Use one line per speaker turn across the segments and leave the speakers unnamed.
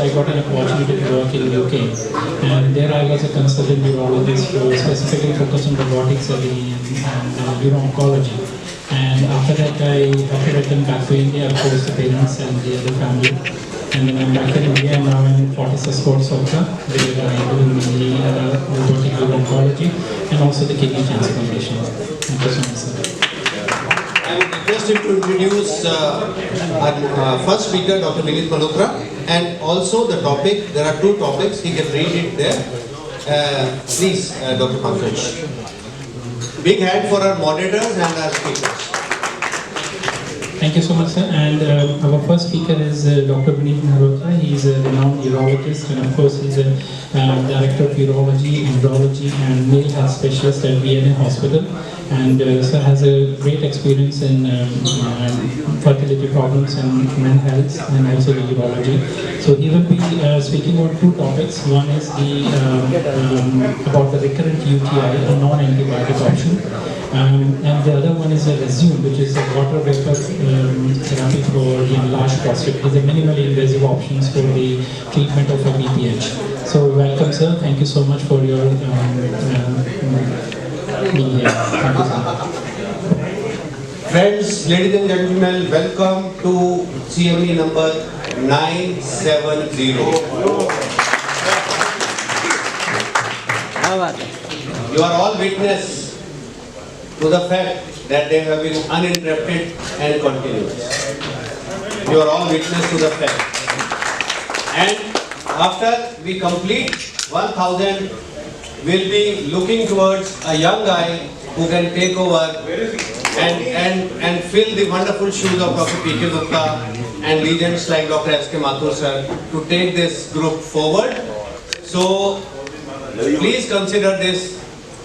I got an opportunity to work in UK, and there I was a consultant urologist specifically focused on robotic surgery and uro-oncology. And after that, after I came back to India, of course, the parents and the other family. And then I'm back in India, and now I'm in Fortis Sports Soca, where I do mainly robotic uro-oncology and also the kidney transplantation. Thank you so much, sir.
I would request him to introduce our first speaker, Dr. Vineet Malhotra, and also the topic. There are two topics. He can read it there. Please, Dr. Pankaj. Big hand for our moderators and our speakers.
Thank you so much, sir. And our first speaker is Dr. Vineet Malhotra. He is a renowned urologist, and of course, he's a director of urology, andrology, and male health specialist at VNA Hospital. And sir has a great experience in fertility problems and human health, and also the urology. So he will be speaking on two topics. One is the about the recurrent UTI, a non-antibiotic option. And the other one is a REZUM, which is a water vapor therapy for the enlarged prostate. It is a minimally invasive options for the treatment of a BPH. So welcome, sir. Thank you so much for your being here. Thank you, sir.
Friends, ladies and gentlemen, welcome to CME number 970. You are all witness to the fact that they have been uninterrupted and continuous. You are all witness to the fact. And after we complete 1000, we'll be looking towards a young guy who can take over and fill the wonderful shoes of Dr. P.K. Gupta and legends like Dr. S.K. Mathur sir to take this group forward. So please consider this.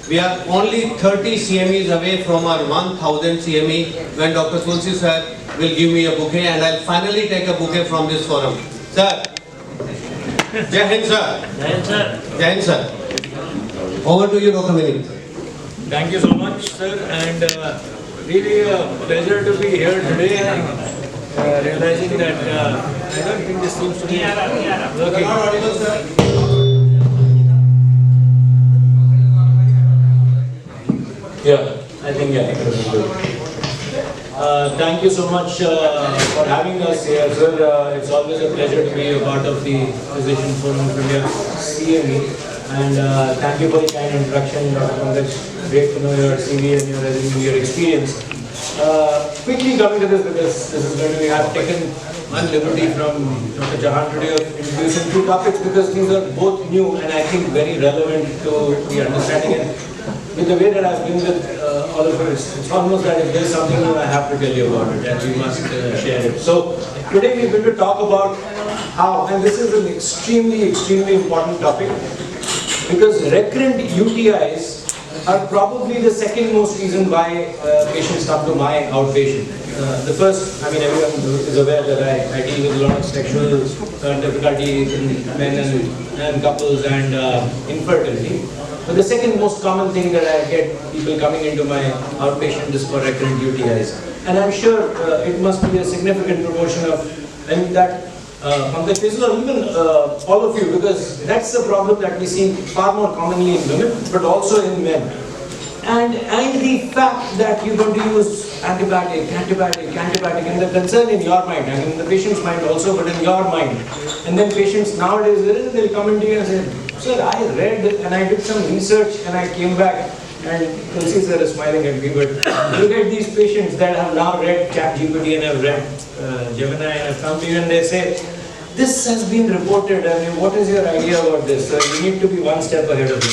We are only 30 CMEs away from our 1000 CME when Dr. Tulsi sir will give me a bouquet, and I'll finally take a bouquet from this forum. Sir. Jai Hind, sir.
Jai Hind, sir.
Jai Hind, sir. Over to you, Dr. Vineet.
Thank you so much, sir, and really a pleasure to be here today, and realizing that I don't think this seems to be working. Yeah, I think thank you so much for having us here, sir. It's always a pleasure to be a part of the Physician Forum of India CME. And thank you for the kind introduction, Dr. Pankaj. Great to know your CV and your experience. Quickly coming to this, because this is going to be, I've taken one liberty from Dr. Jahan today of introducing two topics, because these are both new and I think very relevant to the understanding. And with the way that I've been with all of us, it's almost that if there's something new, I have to tell you about it and we must share it. So today we're going to talk about how, and this is an extremely important topic, because recurrent UTIs are probably the second most reason why patients come to my outpatient. The first, I mean, everyone is aware that I deal with a lot of sexual difficulties in men and couples and infertility. But the second most common thing that I get people coming into my outpatient is for recurrent UTIs. And I'm sure it must be a significant proportion of, and that Pankaj, or even all of you, because that's the problem that we see far more commonly in women, but also in men. And the fact that you're going to use antibiotic, and the concern in your mind, I mean in the patient's mind also, but in your mind. And then patients nowadays, they'll come into you and say, sir, I read and I did some research and I came back, and Tulsi sir is smiling at me, but look at these patients that have now read ChatGPT and have read Gemini and have come to you and they say, this has been reported, I mean, what is your idea about this? You need to be one step ahead of it.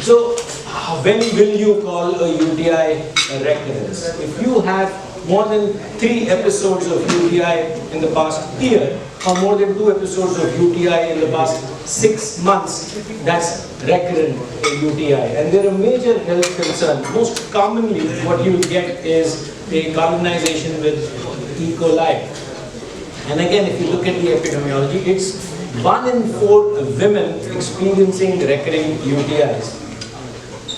So, when will you call a UTI a recurrence? If you have more than 3 episodes of UTI in the past year, or more than 2 episodes of UTI in the past 6 months, that's recurrent UTI. And they're a major health concern. Most commonly, what you get is a colonization with E. coli. And again, if you look at the epidemiology, it's 1 in 4 women experiencing recurring UTIs.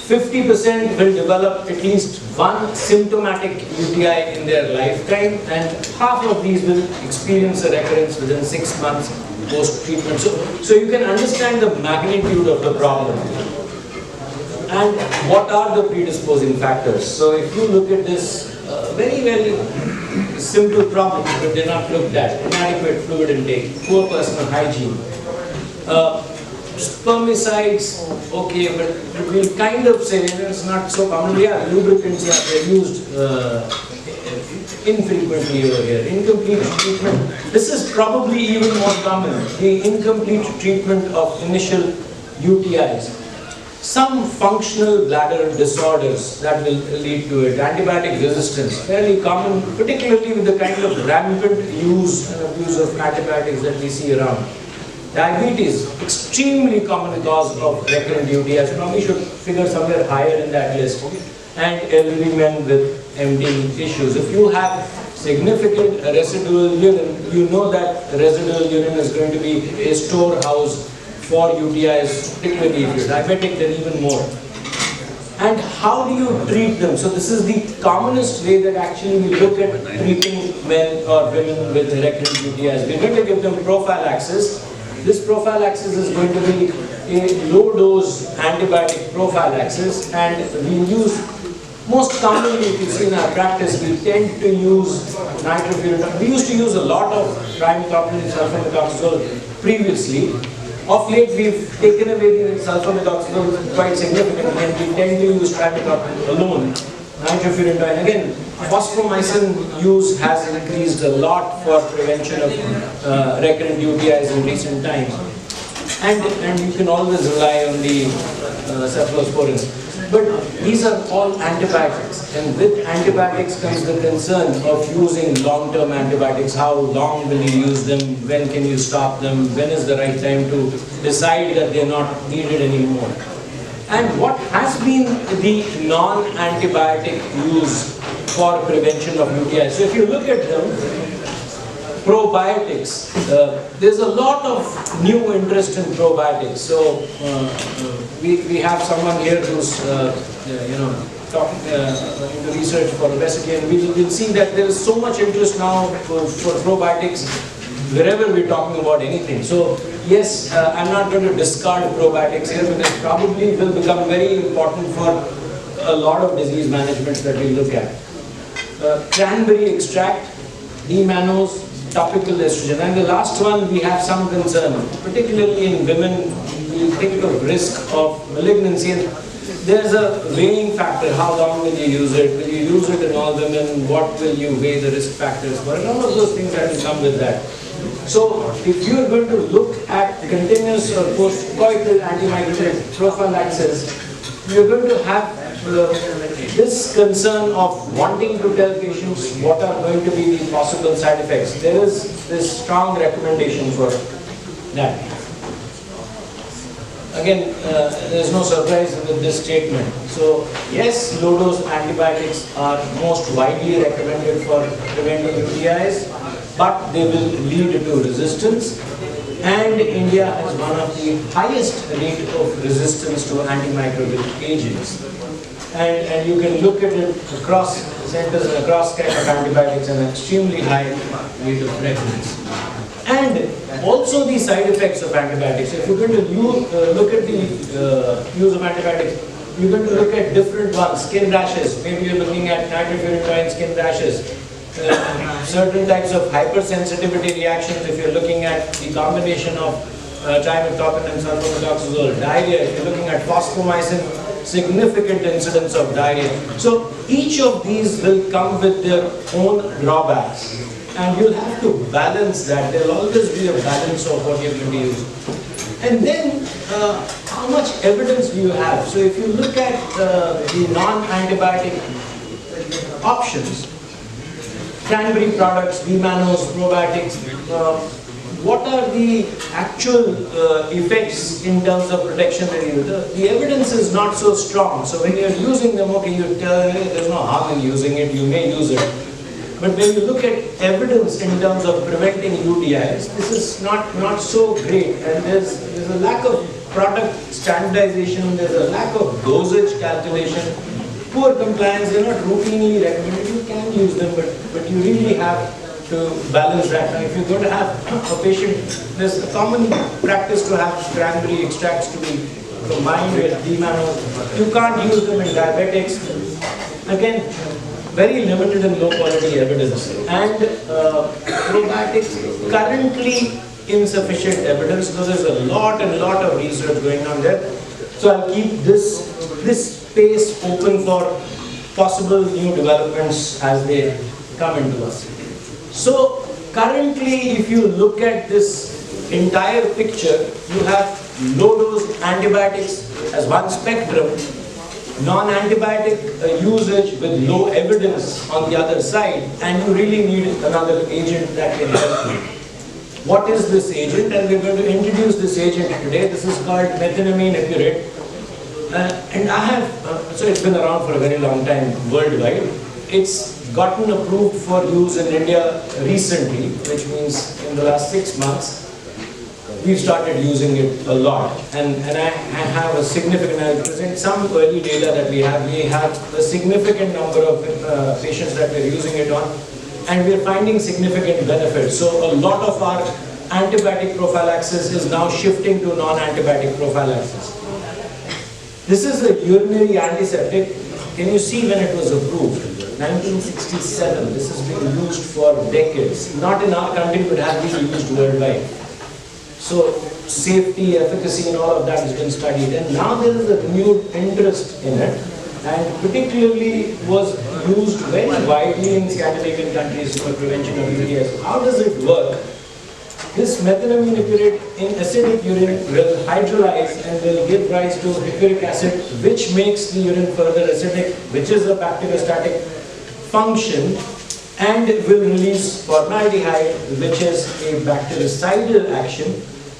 50% will develop at least one symptomatic UTI in their lifetime, and half of these will experience a recurrence within 6 months post-treatment. So you can understand the magnitude of the problem. And what are the predisposing factors? So if you look at this very, very simple problem, but they're not looked at: inadequate fluid intake, poor personal hygiene. Spermicides, okay, but we'll kind of say it's not so common. Yeah, lubricants, yeah, they're used infrequently over here. Incomplete treatment. This is probably even more common. The incomplete treatment of initial UTIs. Some functional bladder disorders that will lead to it. Antibiotic resistance, fairly common, particularly with the kind of rampant use and abuse of antibiotics that we see around. Diabetes, extremely common cause of recurrent UTIs. Probably should figure somewhere higher in that list. And elderly men with MD issues. If you have significant residual urine, you know that residual urine is going to be a storehouse for UTIs, particularly if you're diabetic, then even more. And how do you treat them? So this is the commonest way that actually we look at treating men or women with recurrent UTIs. We're going to give them prophylaxis. This prophylaxis is going to be a low-dose antibiotic prophylaxis, and we use, most commonly, if you see in our practice, we tend to use nitrofurantoin. We used to use a lot of trimethoprim and sulfamethoxazole previously. Of late, we've taken away the sulfamethoxazole quite significantly, and we tend to use trimethoprim alone. Nitrofurantoin, again, phosphomycin use has increased a lot for prevention of recurrent UTIs in recent times. And you can always rely on the cephalosporins. But these are all antibiotics, and with antibiotics comes the concern of using long-term antibiotics. How long will you use them? When can you stop them? When is the right time to decide that they're not needed anymore? And what has been the non-antibiotic use for prevention of UTI? So if you look at them, probiotics, there's a lot of new interest in probiotics. So we have someone here who's talking into research for obesity, and we'll see that there is so much interest now for probiotics wherever we're talking about anything. So yes, I'm not going to discard probiotics here, because it probably will become very important for a lot of disease management that we look at. Cranberry extract, D-mannose, topical estrogen. And the last one, we have some concern, particularly in women. We think of risk of malignancy, and there's a weighing factor. How long will you use it? Will you use it in all women? What will you weigh the risk factors for? And all of those things that will come with that. So if you're going to look at continuous or post-coital antimicrobial prophylaxis, you're going to have this concern of wanting to tell patients what are going to be the possible side effects. There is this strong recommendation for that. Again, there's no surprise with this statement. So yes, low-dose antibiotics are most widely recommended for preventing UTIs, but they will lead to resistance. And India has one of the highest rate of resistance to antimicrobial agents. And you can look at it across centers and across kind of antibiotics, an extremely high rate of prevalence. And also the side effects of antibiotics. If you're going to look at the use of antibiotics, you're going to look at different ones. Skin rashes, maybe you're looking at nitrofurantoin skin rashes. Certain types of hypersensitivity reactions, if you're looking at the combination of trimethoprim and sulfamethoxazole. Diarrhea, if you're looking at phosphomycin, significant incidence of diarrhea. So each of these will come with their own drawbacks, and you'll have to balance that. There'll always be a balance of what you're going to use. And then, how much evidence do you have? So if you look at the non-antibiotic options, cranberry products, D-mannose, probiotics, what are the actual effects in terms of protection that you do? The evidence is not so strong. So when you're using them, okay, you tell there's no harm in using it, you may use it. But when you look at evidence in terms of preventing UTIs, this is not so great, and there's a lack of product standardization, there's a lack of dosage calculation, poor compliance. They're not routinely recommended. You can use them, but you really have to balance that. Now, if you're going to have a patient, there's a common practice to have cranberry extracts to be combined with D-mannose. You can't use them in diabetics. Again, very limited and low quality evidence. And probiotics, currently insufficient evidence, so there's a lot of research going on there. So I'll keep this space open for possible new developments as they come into us. So currently, if you look at this entire picture, you have low-dose antibiotics as one spectrum, non-antibiotic usage with low evidence on the other side, and you really need another agent that can help you. What is this agent? And we're going to introduce this agent today. This is called methenamine epurate. And I have, so it's been around for a very long time worldwide. It's gotten approved for use in India recently, which means in the last 6 months. We've started using it a lot, and I have a significant, I'll present some early data that we have. We have a significant number of patients that we're using it on, and we're finding significant benefits. So a lot of our antibiotic prophylaxis is now shifting to non-antibiotic prophylaxis. This is a urinary antiseptic. Can you see when it was approved? 1967. This has been used for decades. Not in our country, but has been used worldwide. So safety, efficacy, and all of that has been studied. And now there is a renewed interest in it, and particularly was used very widely in Scandinavian countries for prevention of UTIs. How does it work? This methenamine epurate in acidic urine will hydrolyze and will give rise to uric acid, which makes the urine further acidic, which is a bacteriostatic function, and it will release formaldehyde, which is a bactericidal action.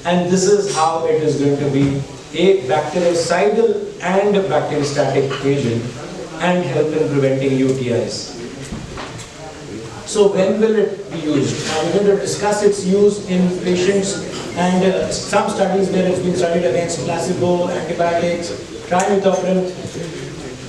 And this is how it is going to be a bactericidal and a bacteriostatic agent and help in preventing UTIs. So when will it be used? We're going to discuss its use in patients, and some studies where it's been studied against placebo, antibiotics, trimethoprim.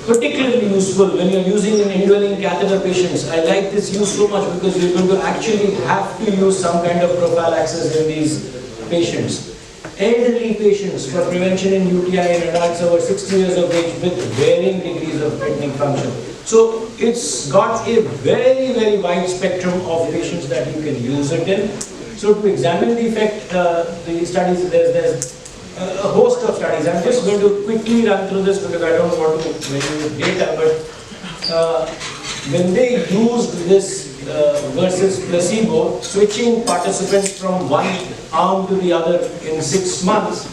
Particularly useful when you're using in indwelling catheter patients. I like this use so much because you're going to actually have to use some kind of prophylaxis in these patients. Elderly patients for prevention in UTI in adults over 60 years of age with varying degrees of kidney function. So it's got a very wide spectrum of patients that you can use it in. So to examine the effect, the studies, there's a host of studies. I'm just going to quickly run through this because I don't want to mention data, but when they used this versus placebo, switching participants from one arm to the other in 6 months,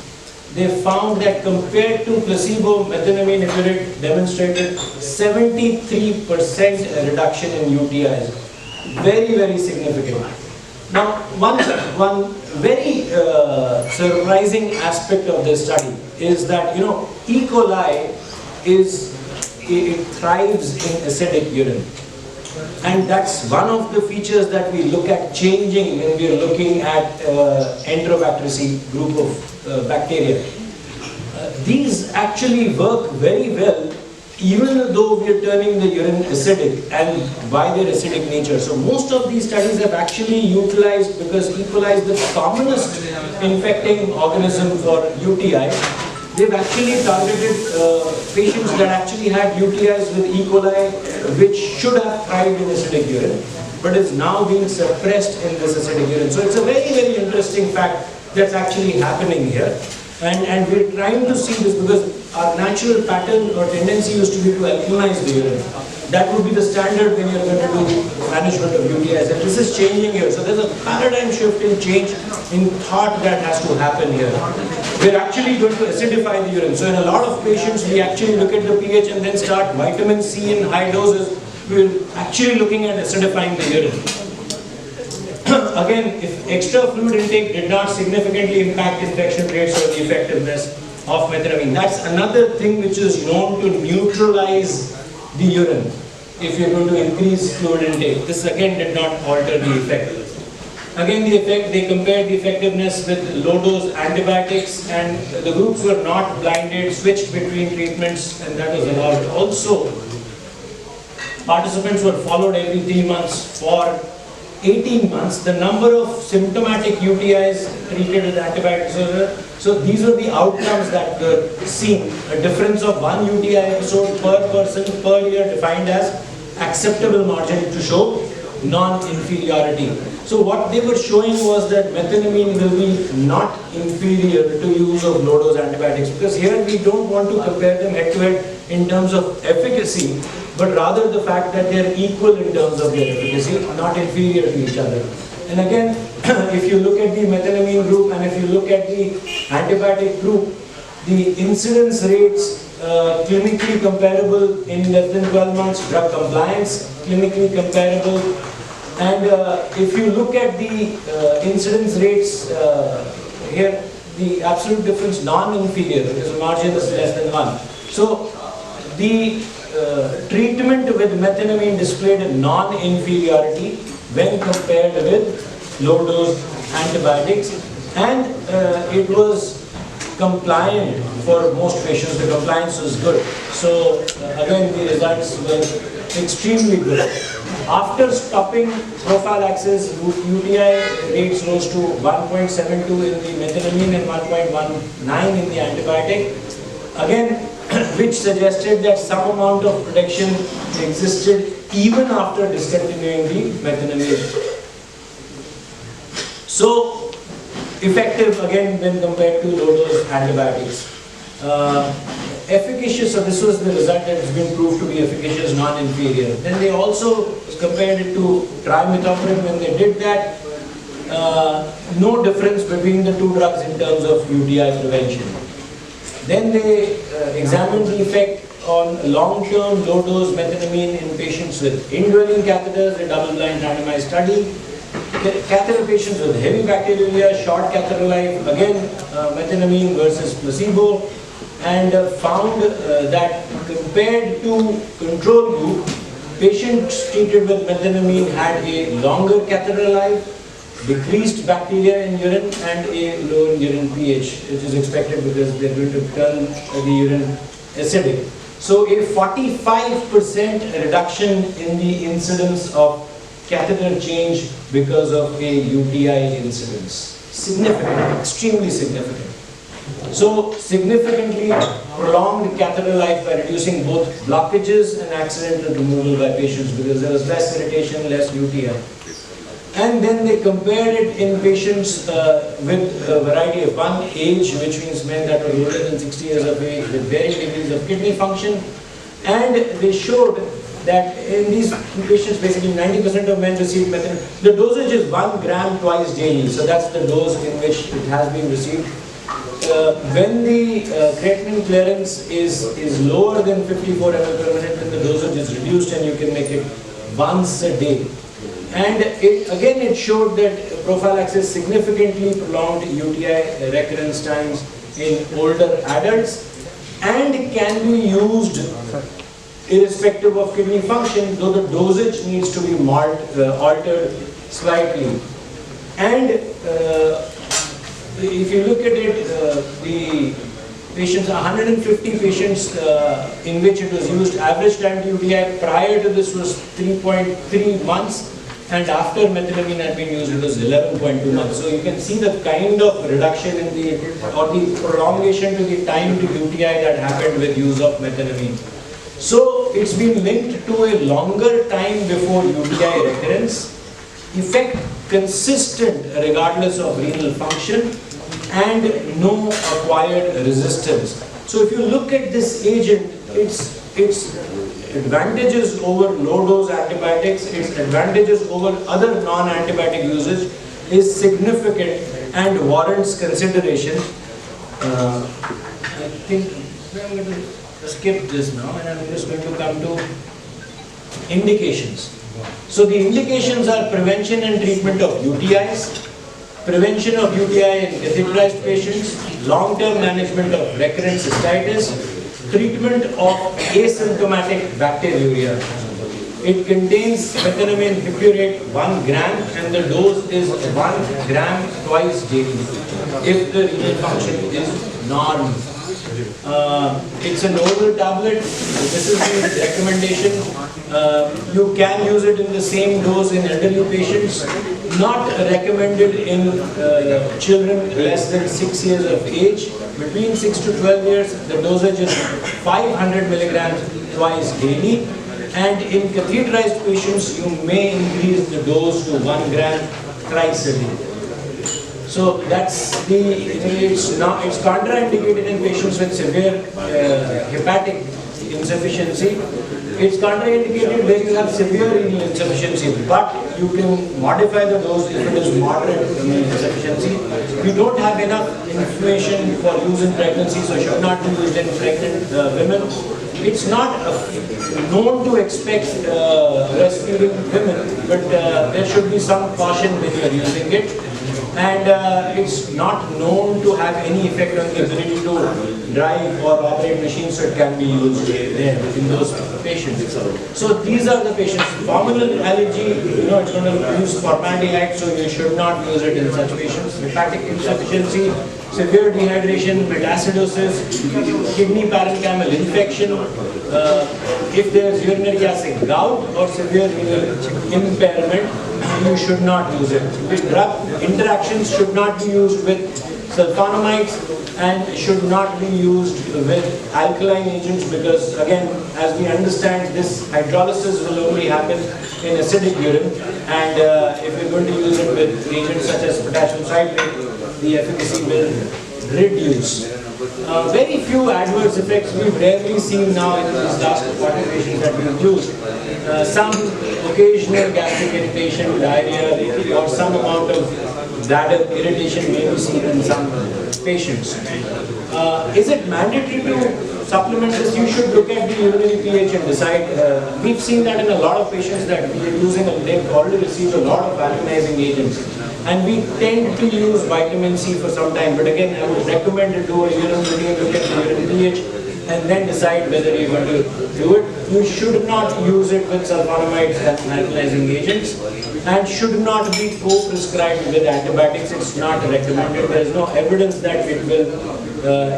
they found that compared to placebo, methenamine epurate demonstrated 73% reduction in UTIs. Very significant. Now, one very surprising aspect of this study is that, E. coli it thrives in acidic urine. And that's one of the features that we look at changing when we are looking at Enterobacteriaceae group of bacteria. These actually work very well even though we are turning the urine acidic and by their acidic nature. So most of these studies have actually utilized, because E. coli is the commonest infecting organism for UTI, they've actually targeted patients that actually had UTIs with E. coli, which should have thrived in acidic urine, but is now being suppressed in this acidic urine. So it's a very interesting fact that's actually happening here. And we're trying to see this because our natural pattern or tendency used to be to alkalinize the urine. That would be the standard when you're going to do management of UTIs. And this is changing here. So there's a paradigm shift in change in thought that has to happen here. We're actually going to acidify the urine. So in a lot of patients, we actually look at the pH and then start vitamin C in high doses. We're actually looking at acidifying the urine. Again, if extra fluid intake did not significantly impact infection rates or the effectiveness of methenamine, that's another thing which is known to neutralize the urine if you're going to increase fluid intake. This again did not alter the effect. Again, the effect, they compared the effectiveness with low-dose antibiotics, and the groups were not blinded, switched between treatments, and that was allowed. Also, participants were followed every 3 months for 18 months, the number of symptomatic UTIs treated with antibiotics. So these were the outcomes that were seen. A difference of 1 UTI episode per person per year defined as acceptable margin to show non-inferiority. So what they were showing was that methenamine will be not inferior to use of low-dose antibiotics, because here we don't want to compare them head-to-head in terms of efficacy, but rather the fact that they are equal in terms of their efficacy, not inferior to each other. And again, if you look at the methenamine group and if you look at the antibiotic group, the incidence rates clinically comparable in less than 12 months, drug compliance clinically comparable. And if you look at the incidence rates here, the absolute difference non-inferior, because the margin is less than 1. So the treatment with methenamine displayed a non-inferiority when compared with low-dose antibiotics, and it was compliant for most patients. The compliance was good. So again, the results were extremely good. After stopping prophylaxis, UTI rates rose to 1.72 in the methenamine and 1.19 in the antibiotic. Again, which suggested that some amount of protection existed even after discontinuing the methenamine. So effective again when compared to low-dose antibiotics. Efficacious, so this was the result that has been proved to be efficacious, non-inferior. Then they also compared it to trimethoprim. When they did that, no difference between the two drugs in terms of UTI prevention. Then they examined the effect on long-term low-dose methenamine in patients with indwelling catheters, a double-blind randomized study. Catheter patients with heavy bacteriuria, short catheter life, again methenamine versus placebo, and found that compared to control group, patients treated with methenamine had a longer catheter life, decreased bacteria in urine, and a lower urine pH, which is expected because they're going to turn the urine acidic. So a 45% reduction in the incidence of catheter change because of a UTI incidence. Significant, extremely significant. So significantly prolonged catheter life by reducing both blockages and accidental removal by patients, because there was less irritation, less UTI. And then they compared it in patients with a variety of one age, which means men that were older than 60 years of age with varying degrees of kidney function. And they showed that in these patients, basically 90% of men received methenamine. The dosage is 1 gram twice daily, so that's the dose in which it has been received. When the creatinine clearance is lower than 54 ml per minute, then the dosage is reduced and you can make it once a day. And it showed that prophylaxis significantly prolonged UTI recurrence times in older adults and can be used irrespective of kidney function, though the dosage needs to be altered slightly. And if you look at it, the patients, 150 patients in which it was used, average time to UTI prior to this was 3.3 months, and after methenamine had been used, it was 11.2 months. So you can see the kind of reduction in the prolongation to the time to UTI that happened with use of methenamine. So it's been linked to a longer time before UTI recurrence, effect consistent regardless of renal function, and no acquired resistance. So if you look at this agent, its advantages over low-dose antibiotics, its advantages over other non-antibiotic usage is significant and warrants consideration. I think I'm going to skip this now and I'm just going to come to indications. So the indications are prevention and treatment of UTIs, prevention of UTI in catheterized patients, long-term management of recurrent cystitis, treatment of asymptomatic bacteriuria. It contains methenamine hippurate 1 gram and the dose is 1 gram twice daily if the renal function is normal. It's an oral tablet. This is the recommendation. You can use it in the same dose in elderly patients. Not recommended in children less than 6 years of age. Between 6 to 12 years, the dosage is 500 milligrams twice daily. And in catheterized patients, you may increase the dose to 1 gram thrice a day. So that's it's contraindicated in patients with severe hepatic insufficiency. It's contraindicated where you have severe renal insufficiency, but you can modify the dose if it is moderate renal insufficiency. We don't have enough information for use in pregnancy, so should not be used in pregnant women. It's not known to expect breastfeeding women, but there should be some caution when you are using it. And it's not known to have any effect on the ability to drive or operate machines, so it can be used there in those patients. So these are the patients. Hormonal allergy, it's going to produce formaldehyde, so you should not use it in such patients. Hepatic insufficiency, severe dehydration, metacidosis, kidney parenchymal infection, if there is urinary acid gout or severe renal impairment, you should not use it. Drug interactions should not be used with sulfonamides and should not be used with alkaline agents, because again, as we understand, this hydrolysis will only happen in acidic urine, and if you're going to use it with agents such as potassium citrate, the efficacy will reduce. Very few adverse effects we've rarely seen now in these last 40 patients that we've used. Some occasional gastric irritation, diarrhea, or some amount of bladder irritation may be seen in some patients. Is it mandatory to supplement this? You should look at the urinary pH and decide. We've seen that in a lot of patients that we are using, they've already received a lot of alkalizing agents. And we tend to use vitamin C for some time, but again, I would recommend to do a urine review, look at the urine pH, and then decide whether you're going to do it. You should not use it with sulfonamides and alkalizing agents, and should not be co-prescribed with antibiotics. It's not recommended. There is no evidence that it will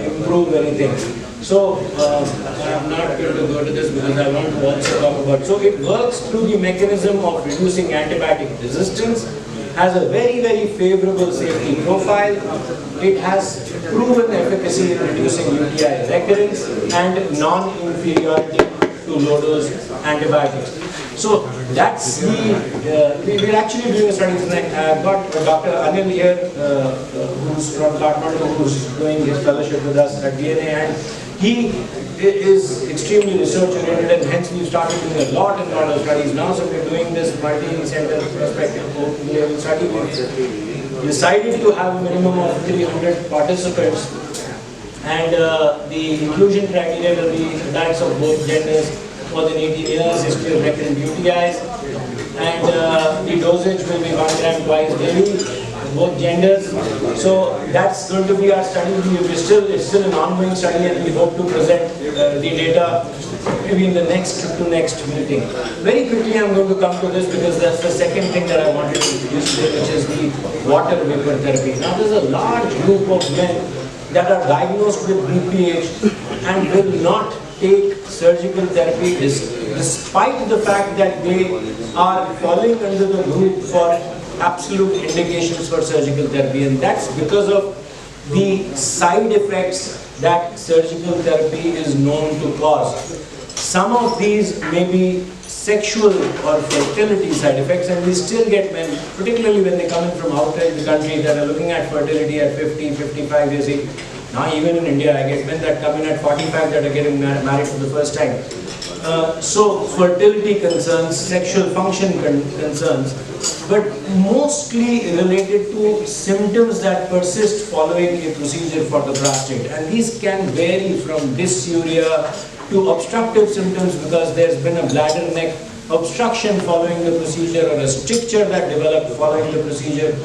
improve anything. So, I'm not going to go to this because I want to also talk about. So, it works through the mechanism of reducing antibiotic resistance. Has a very, very favorable safety profile. It has proven efficacy in reducing UTI recurrence and non-inferiority to low-dose antibiotics. So that's we're actually doing a study tonight. I've got Dr. Anil here, who's from Kathmandu, who's doing his fellowship with us at DNA, and he is extremely research-oriented, and hence we've started doing a lot of studies now. So we're doing this multi-center prospective open-label study. We've decided to have a minimum of 300 participants, and the inclusion criteria will be adults of both genders, more than 18 years, history of recurrent UTIs, and the dosage will be 1 gram twice daily, both genders. So that's going to be our study. It's still an ongoing study, and we hope to present the data maybe in the next meeting. Very quickly I'm going to come to this because that's the second thing that I wanted to introduce today, which is the water vapor therapy. Now there's a large group of men that are diagnosed with BPH and will not take surgical therapy despite the fact that they are falling under the group for absolute indications for surgical therapy, and that's because of the side effects that surgical therapy is known to cause. Some of these may be sexual or fertility side effects, and we still get men, particularly when they come in from outside the country, that are looking at fertility at 50, 55 years age. Now even in India, I get men that come in at 45 that are getting married for the first time. So fertility concerns, sexual function concerns, but mostly related to symptoms that persist following a procedure for the prostate. And these can vary from dysuria to obstructive symptoms because there's been a bladder neck obstruction following the procedure, or a stricture that developed following the procedure,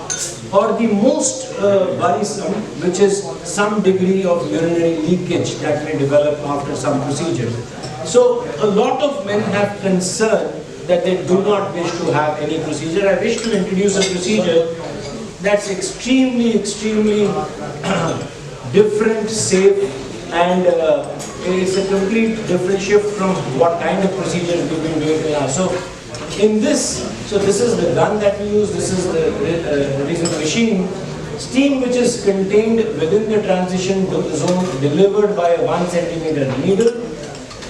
or the most worrisome, which is some degree of urinary leakage that may develop after some procedure. So a lot of men have concern that they do not wish to have any procedure. I wish to introduce a procedure that's extremely different, safe, and it's a complete different shift from what kind of procedure we've been doing till now. So in this, so this is the gun that we use, this is the REZUM machine. Steam which is contained within the transition zone delivered by a 1 centimeter needle,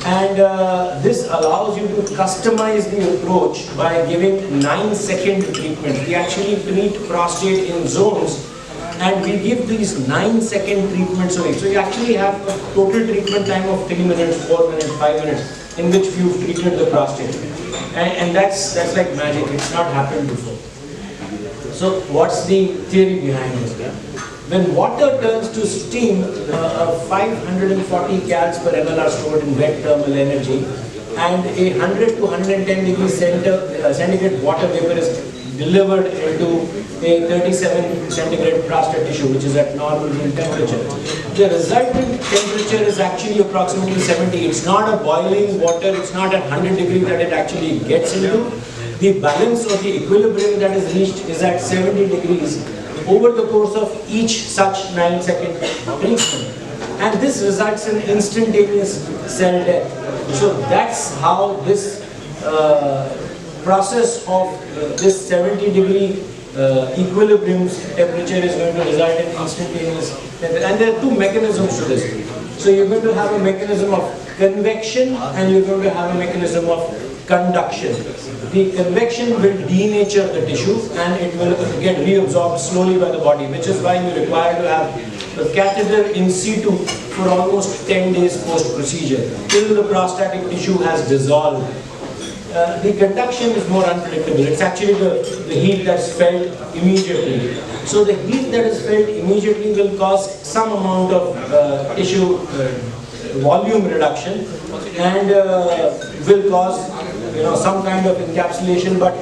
and this allows you to customize the approach by giving 9-second treatment. We actually treat prostate in zones, and we give these 9-second treatments a week. So you actually have a total treatment time of 3 minutes, 4 minutes, 5 minutes in which you've treated the prostate. And that's like magic. It's not happened before. So what's the theory behind it? When water turns to steam, 540 cals per ml are stored in wet thermal energy, and a 100 to 110 degrees centigrade water vapor is delivered into a 37 centigrade prostate tissue, which is at normal room temperature. The resultant temperature is actually approximately 70. It's not a boiling water, it's not at 100 degrees that it actually gets into. The balance or the equilibrium that is reached is at 70 degrees over the course of each such 9-second treatment. And this results in instantaneous cell death. So that's how this process of this 70 degree equilibrium temperature is going to result in instantaneous death. And there are two mechanisms to this. So you're going to have a mechanism of convection and you're going to have a mechanism of conduction. The convection will denature the tissue and it will get reabsorbed slowly by the body, which is why you require to have a catheter in situ for almost 10 days post-procedure, till the prostatic tissue has dissolved. The conduction is more unpredictable. It's actually the heat that's felt immediately. So the heat that is felt immediately will cause some amount of tissue volume reduction and will cause some kind of encapsulation, but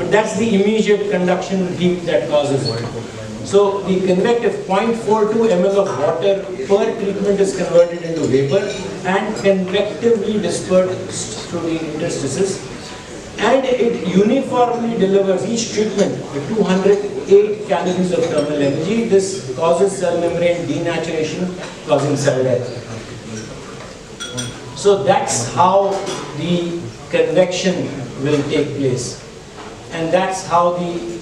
that's the immediate conduction heat that causes it. So the convective 0.42 ml of water per treatment is converted into vapor and convectively dispersed through the interstices, and it uniformly delivers each treatment with 208 calories of thermal energy. This causes cell membrane denaturation, causing cell death. So that's how the convection will take place, and that's how the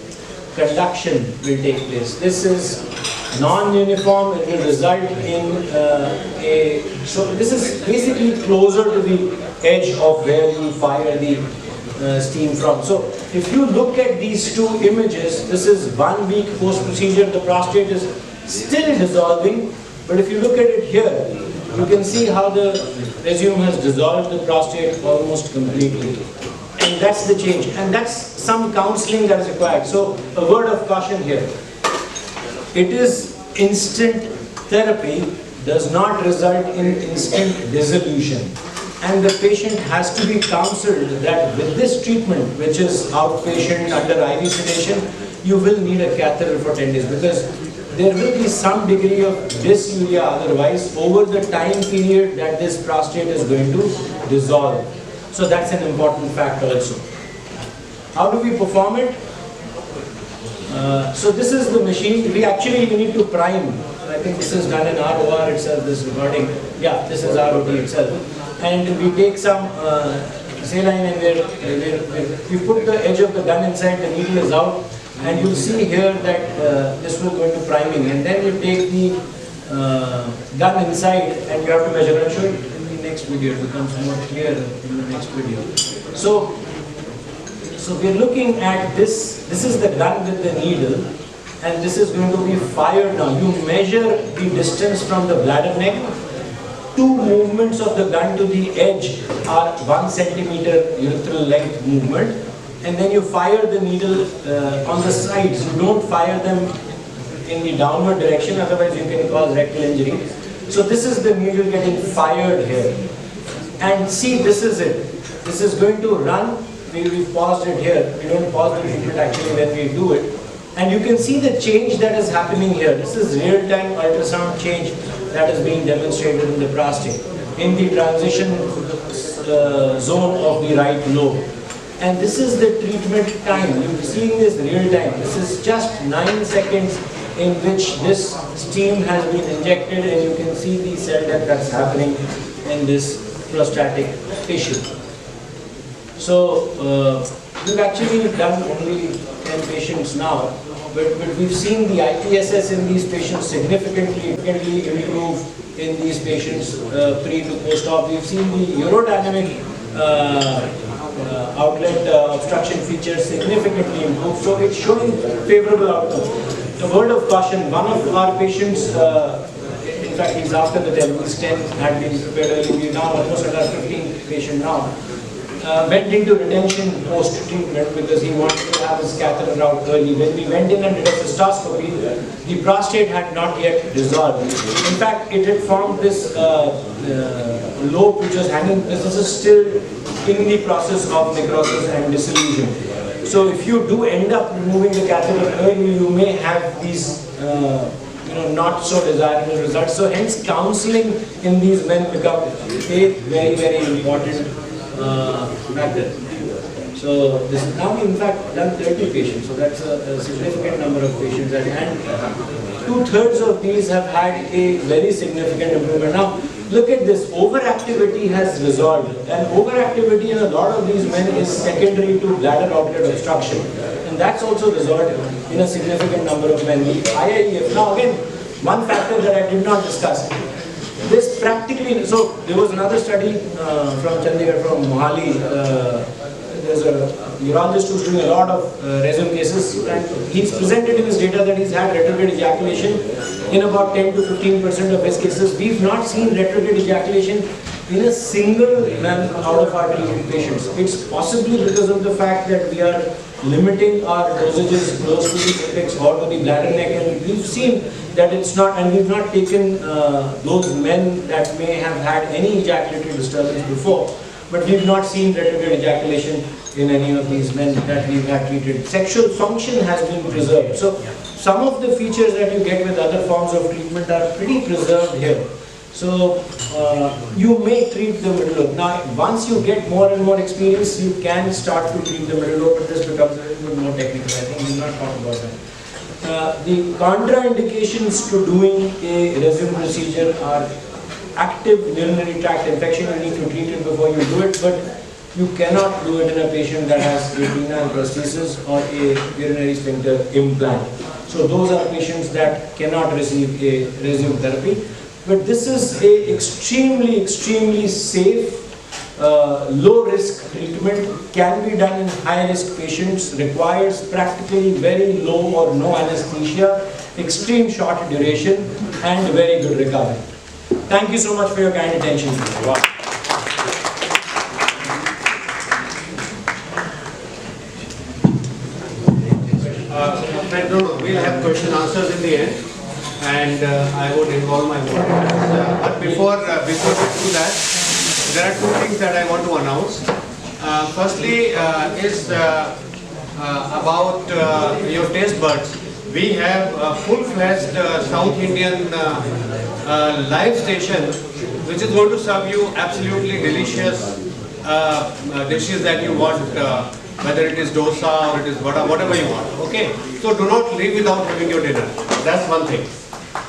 conduction will take place. This is non-uniform. It will result in so this is basically closer to the edge of where you fire the steam from. So if you look at these two images, this is 1 week post-procedure. The prostate is still dissolving, but if you look at it here, you can see how the REZUM has dissolved the prostate almost completely. And that's the change. And that's some counseling that is required. So a word of caution here. It is instant therapy, does not result in instant dissolution. And the patient has to be counseled that with this treatment, which is outpatient under IV sedation, you will need a catheter for 10 days, because there will be some degree of dysuria otherwise over the time period that this prostate is going to dissolve. So that's an important fact also. How do we perform it? So this is the machine. We need to prime. I think this is done in ROR itself, this recording. Yeah, this is ROT itself. And we take some saline and we put the edge of the gun inside, the needle is out. And you'll see here that this will go into priming, and then you take the gun inside and you have to measure. I'll show you in the next video. It becomes more clear in the next video. So we're looking at this. This is the gun with the needle, and this is going to be fired now. You measure the distance from the bladder neck. 2 movements of the gun to the edge are 1 centimeter urethral length movement. And then you fire the needle on the sides. You don't fire them in the downward direction, otherwise you can cause rectal injury. So this is the needle getting fired here. And see, this is it. This is going to run. We've paused it here. We don't pause the treatment actually when we do it. And you can see the change that is happening here. This is real-time ultrasound change that is being demonstrated in the prostate, in the transition zone of the right lobe. And this is the treatment time. You're seeing this real time. This is just 9 seconds in which this steam has been injected, and you can see the cell death that's happening in this prostatic tissue. So we've actually done only 10 patients now, but we've seen the IPSS in these patients significantly improve in these patients pre to post-op. We've seen the urodynamic outlet obstruction features significantly improve, so it's showing favorable outcomes. A word of caution, one of our patients, in fact he's after the 10, he's 10, had been prepared early, we now almost at our 15th patient now, went into retention post-treatment because he wanted to have his catheter out early. When we went in and did a cystoscopy, the prostate had not yet dissolved. In fact, it had formed this lobe which was hanging. This is still in the process of necrosis and dissolution. So if you do end up removing the catheter early, you may have these not so desirable results. So hence counseling in these men become a very, very important factor. So this is now in fact done 30 patients, so that's a significant number of patients, and 2/3 of these have had a very significant improvement. Now look at this, overactivity has resolved, and overactivity in a lot of these men is secondary to bladder outlet obstruction, and that's also resolved in a significant number of men. The IIEF, now again, one factor that I did not discuss. This practically, so there was another study from Chandigarh, from Mohali. There's a urologist who's doing a lot of REZUM cases, and he's presented in his data that he's had retrograde ejaculation in about 10 to 15% of his cases. We've not seen retrograde ejaculation in a single man out of our treated patients. It's possibly because of the fact that we are limiting our dosages close to the apex or to the bladder neck, and we've seen that it's not, and we've not taken those men that may have had any ejaculatory disturbance before, but we've not seen retrograde ejaculation in any of these men that we've had treated. Sexual function has been preserved. So some of the features that you get with other forms of treatment are pretty preserved here. So you may treat the middle lobe. Now once you get more and more experience, you can start to treat the middle lobe, but this becomes a little bit more technical. I think we'll not talk about that. The contraindications to doing a REZUM procedure are active urinary tract infection. You need to treat it before you do it, but you cannot do it in a patient that has a penile prosthesis or a urinary sphincter implant. So those are patients that cannot receive a REZUM therapy. But this is a extremely safe, low risk treatment, can be done in high risk patients, requires practically very low or no anesthesia, extreme short duration, and very good recovery. Thank you so much for your kind attention. Wow.
We'll have question answers in the end, and I would involve my moderators. But before we do that, there are two things that I want to announce. Firstly is about your taste buds. We have a full-fledged South Indian live station which is going to serve you absolutely delicious dishes that you want, whether it is dosa or it is vada, whatever you want. Okay, so do not leave without having your dinner. That's one thing.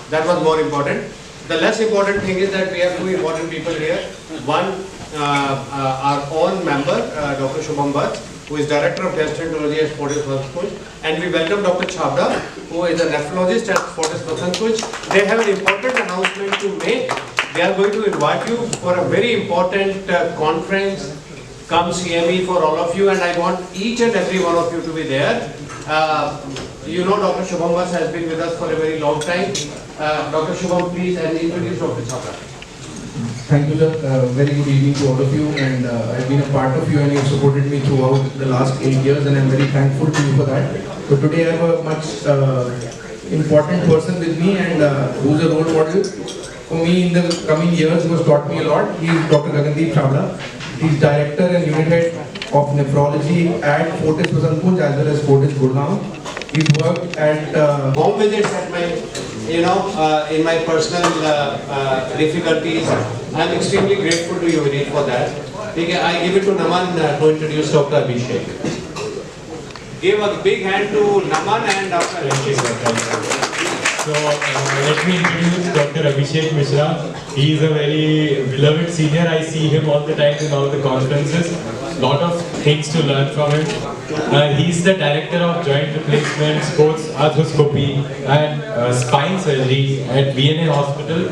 That was more important. The less important thing is that we have two important people here. One, our own member, Dr. Shubham Bhatt, who is Director of Gastroenterology at Fortis Vasankuj, and we welcome Dr. Chabda, who is a nephrologist at Fortis Vasankuj. They have an important announcement to make. They are going to invite you for a very important conference, come CME for all of you, and I want each and every one of you to be there. You know Dr. Shubham Bhatt has been with us for a very long time. Dr. Shubham, please, and introduce Dr. Chabda.
Thank you, sir. Very good evening to all of you, and I've been a part of you and you've supported me throughout the last 8 years, and I'm very thankful to you for that. So today I have a much important person with me, and who's a role model for me in the coming years, who has taught me a lot. He is Dr. Gagandeep Chabda. He's Director and Unit Head of Nephrology at Fortis Vasankuj as well as Fortis Gurgaon. He's worked at
home visits at my, in my personal difficulties. I'm extremely grateful to you, Vineet, for that. I give it to Naman to introduce Dr. Abhishek. Give a big hand to Naman and Dr. Abhishek.
So let me introduce Dr. Abhishek Mishra. He is a very beloved senior. I see him all the time in all the conferences. Lot of things to learn from him. He is the director of joint replacement, sports arthroscopy and spine surgery at VNA Hospital.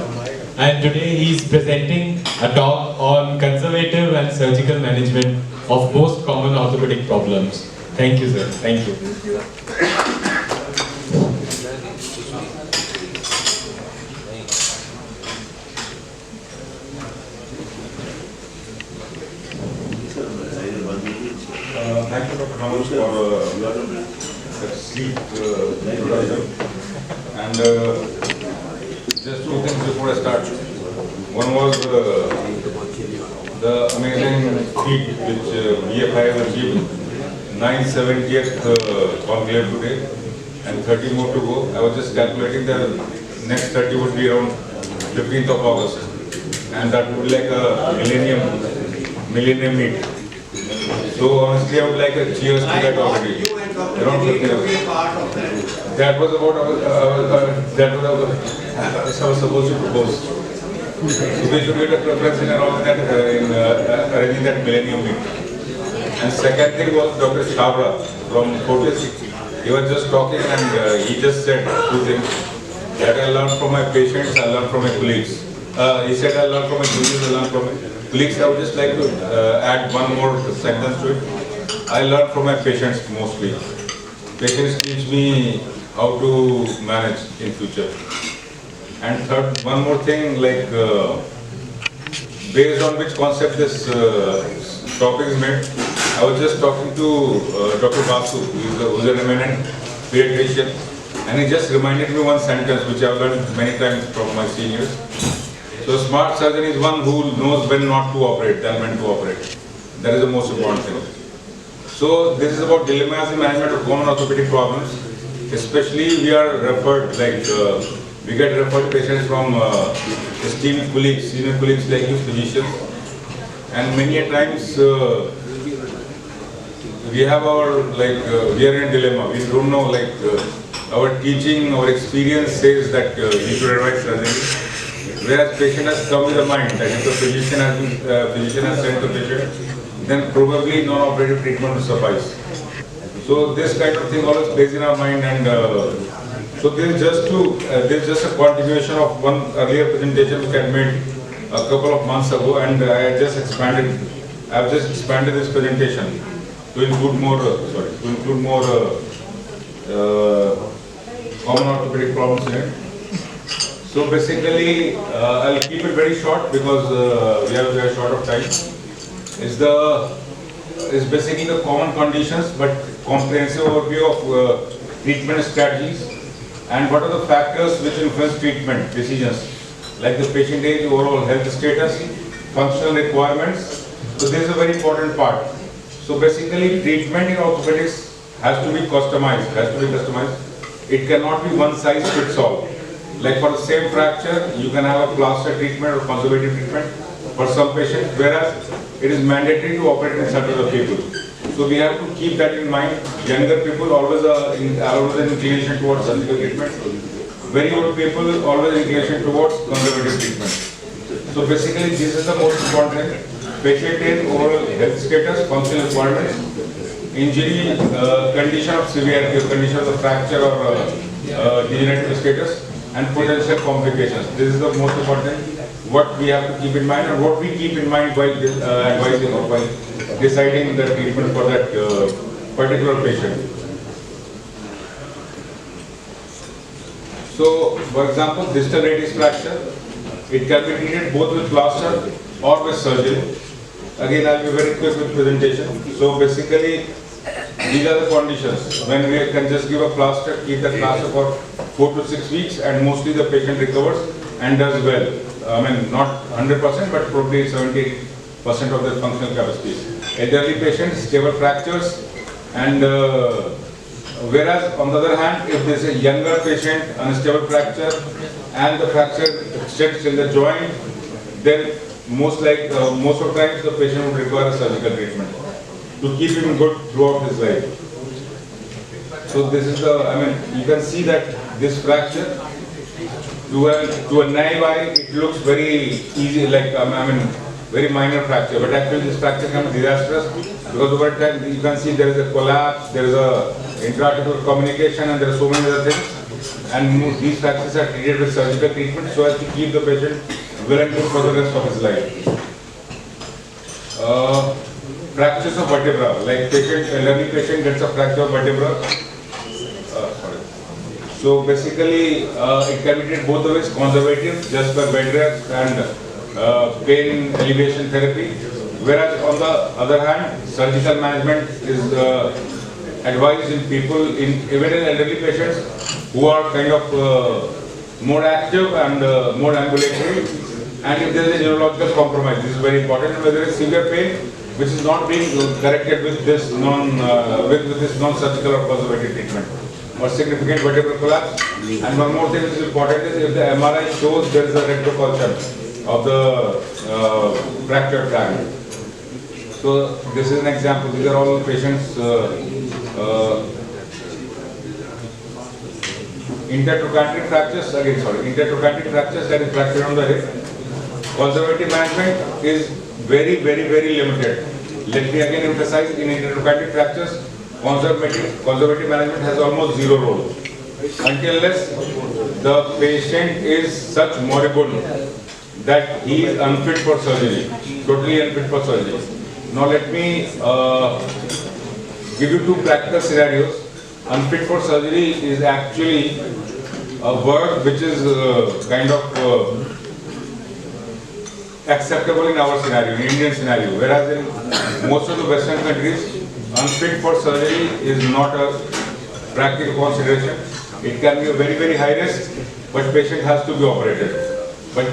And today he is presenting a talk on conservative and surgical management of most common orthopedic problems. Thank you, sir. Thank you.
Thank you, Dr. Manoj, for that sweet introduction. And just two things before I start. One was the amazing feat which VFI has achieved, 970th conclave today, and 30 more to go. I was just calculating the next 30 would be around 15th of August, and that would be like a millennium meet. So honestly, I would like a cheers to that already. Around 15 of
part of that.
That was about I was supposed to propose. So we should get a preference in around that arranging that millennium meet. And second thing was Dr. Shavra from Fortis. He was just talking and he just said two things that I learned from my patients, I learned from my colleagues. He said I learned from my juniors, I learned from my colleagues. I would just like to add one more sentence to it. I learned from my patients mostly. Patients teach me how to manage in future. And third, one more thing, like based on which concept this topic is made, I was just talking to Dr. Basu, who is an eminent pediatrician, and he just reminded me one sentence which I have learned many times from my seniors. So smart surgeon is one who knows when not to operate than when to operate. That is the most important thing. So this is about dilemmas in management of common orthopedic problems. Especially we are referred, like we get referred patients from esteemed colleagues, senior colleagues like you physicians. And many a times we have our, we are in a dilemma. We don't know, our teaching, our experience says that we should advise surgery. Whereas patient has come with a mind that if the physician has sent the patient, then probably non-operative treatment will suffice. So this kind of thing always plays in our mind, and so this is just a continuation of one earlier presentation which I made a couple of months ago, and I have just expanded this presentation to include more common orthopedic problems in it. So basically, I'll keep it very short because we are short of time. It's basically the common conditions, but comprehensive overview of treatment strategies and what are the factors which influence treatment decisions, like the patient age, overall health status, functional requirements. So this is a very important part. So basically, treatment in orthopedics has to be customized. It cannot be one size fits all. Like for the same fracture, you can have a plaster treatment or conservative treatment for some patients, whereas it is mandatory to operate in certain other people. So we have to keep that in mind. Younger people always an inclination towards surgical treatment. Very old people always inclination towards conservative treatment. So basically, this is the most important thing. Patient age, overall health status, functional requirements, injury, condition of severity, condition of the fracture or degenerative status, and potential complications. This is the most important thing. What we have to keep in mind and what we keep in mind while advising or while deciding the treatment for that particular patient. So, for example, distal radius fracture, it can be treated both with plaster or with surgery. Again, I'll be very quick with presentation. So basically, these are the conditions. When we can just give a plaster, keep that plaster for 4 to 6 weeks, and mostly the patient recovers and does well. I mean, not 100%, but probably 70% of the functional capacity. Elderly patients, stable fractures, and whereas on the other hand, if there is a younger patient, unstable fracture, and the fracture extends in the joint, then most of the times the patient would require a surgical treatment to keep him good throughout his life. So this is the, you can see that this fracture To a naive eye, it looks very easy, like very minor fracture, but actually this fracture can be disastrous because over time you can see there is a collapse, there is a intra-articular communication, and there are so many other things. And these fractures are treated with surgical treatment so as to keep the patient well and good for the rest of his life. Fractures of vertebra, like elderly patient gets a fracture of vertebra. So basically, it can be treated both the ways: conservative, just by bed rest and pain alleviation therapy. Whereas on the other hand, surgical management is advised in people, even in elderly patients who are kind of more active and more ambulatory. And if there is a neurological compromise, this is very important. Whether there is severe pain, which is not being corrected with this non-surgical or conservative treatment, or significant vertebral collapse. And one more thing which is important is if the MRI shows there is a retroculture of the fractured tract. So this is an example. These are all patients. Intertrochanteric fractures, intertrochanteric fractures, that is fracture on the hip. Conservative management is very limited. Let me again emphasize, in intertrochanteric fractures, conservative management has almost zero role. Unless the patient is such moribund that he is unfit for surgery, totally unfit for surgery. Now let me give you two practical scenarios. Unfit for surgery is actually a word which is kind of acceptable in our scenario, in Indian scenario, whereas in most of the Western countries, unfit for surgery is not a practical consideration. It can be a very high risk, but patient has to be operated. But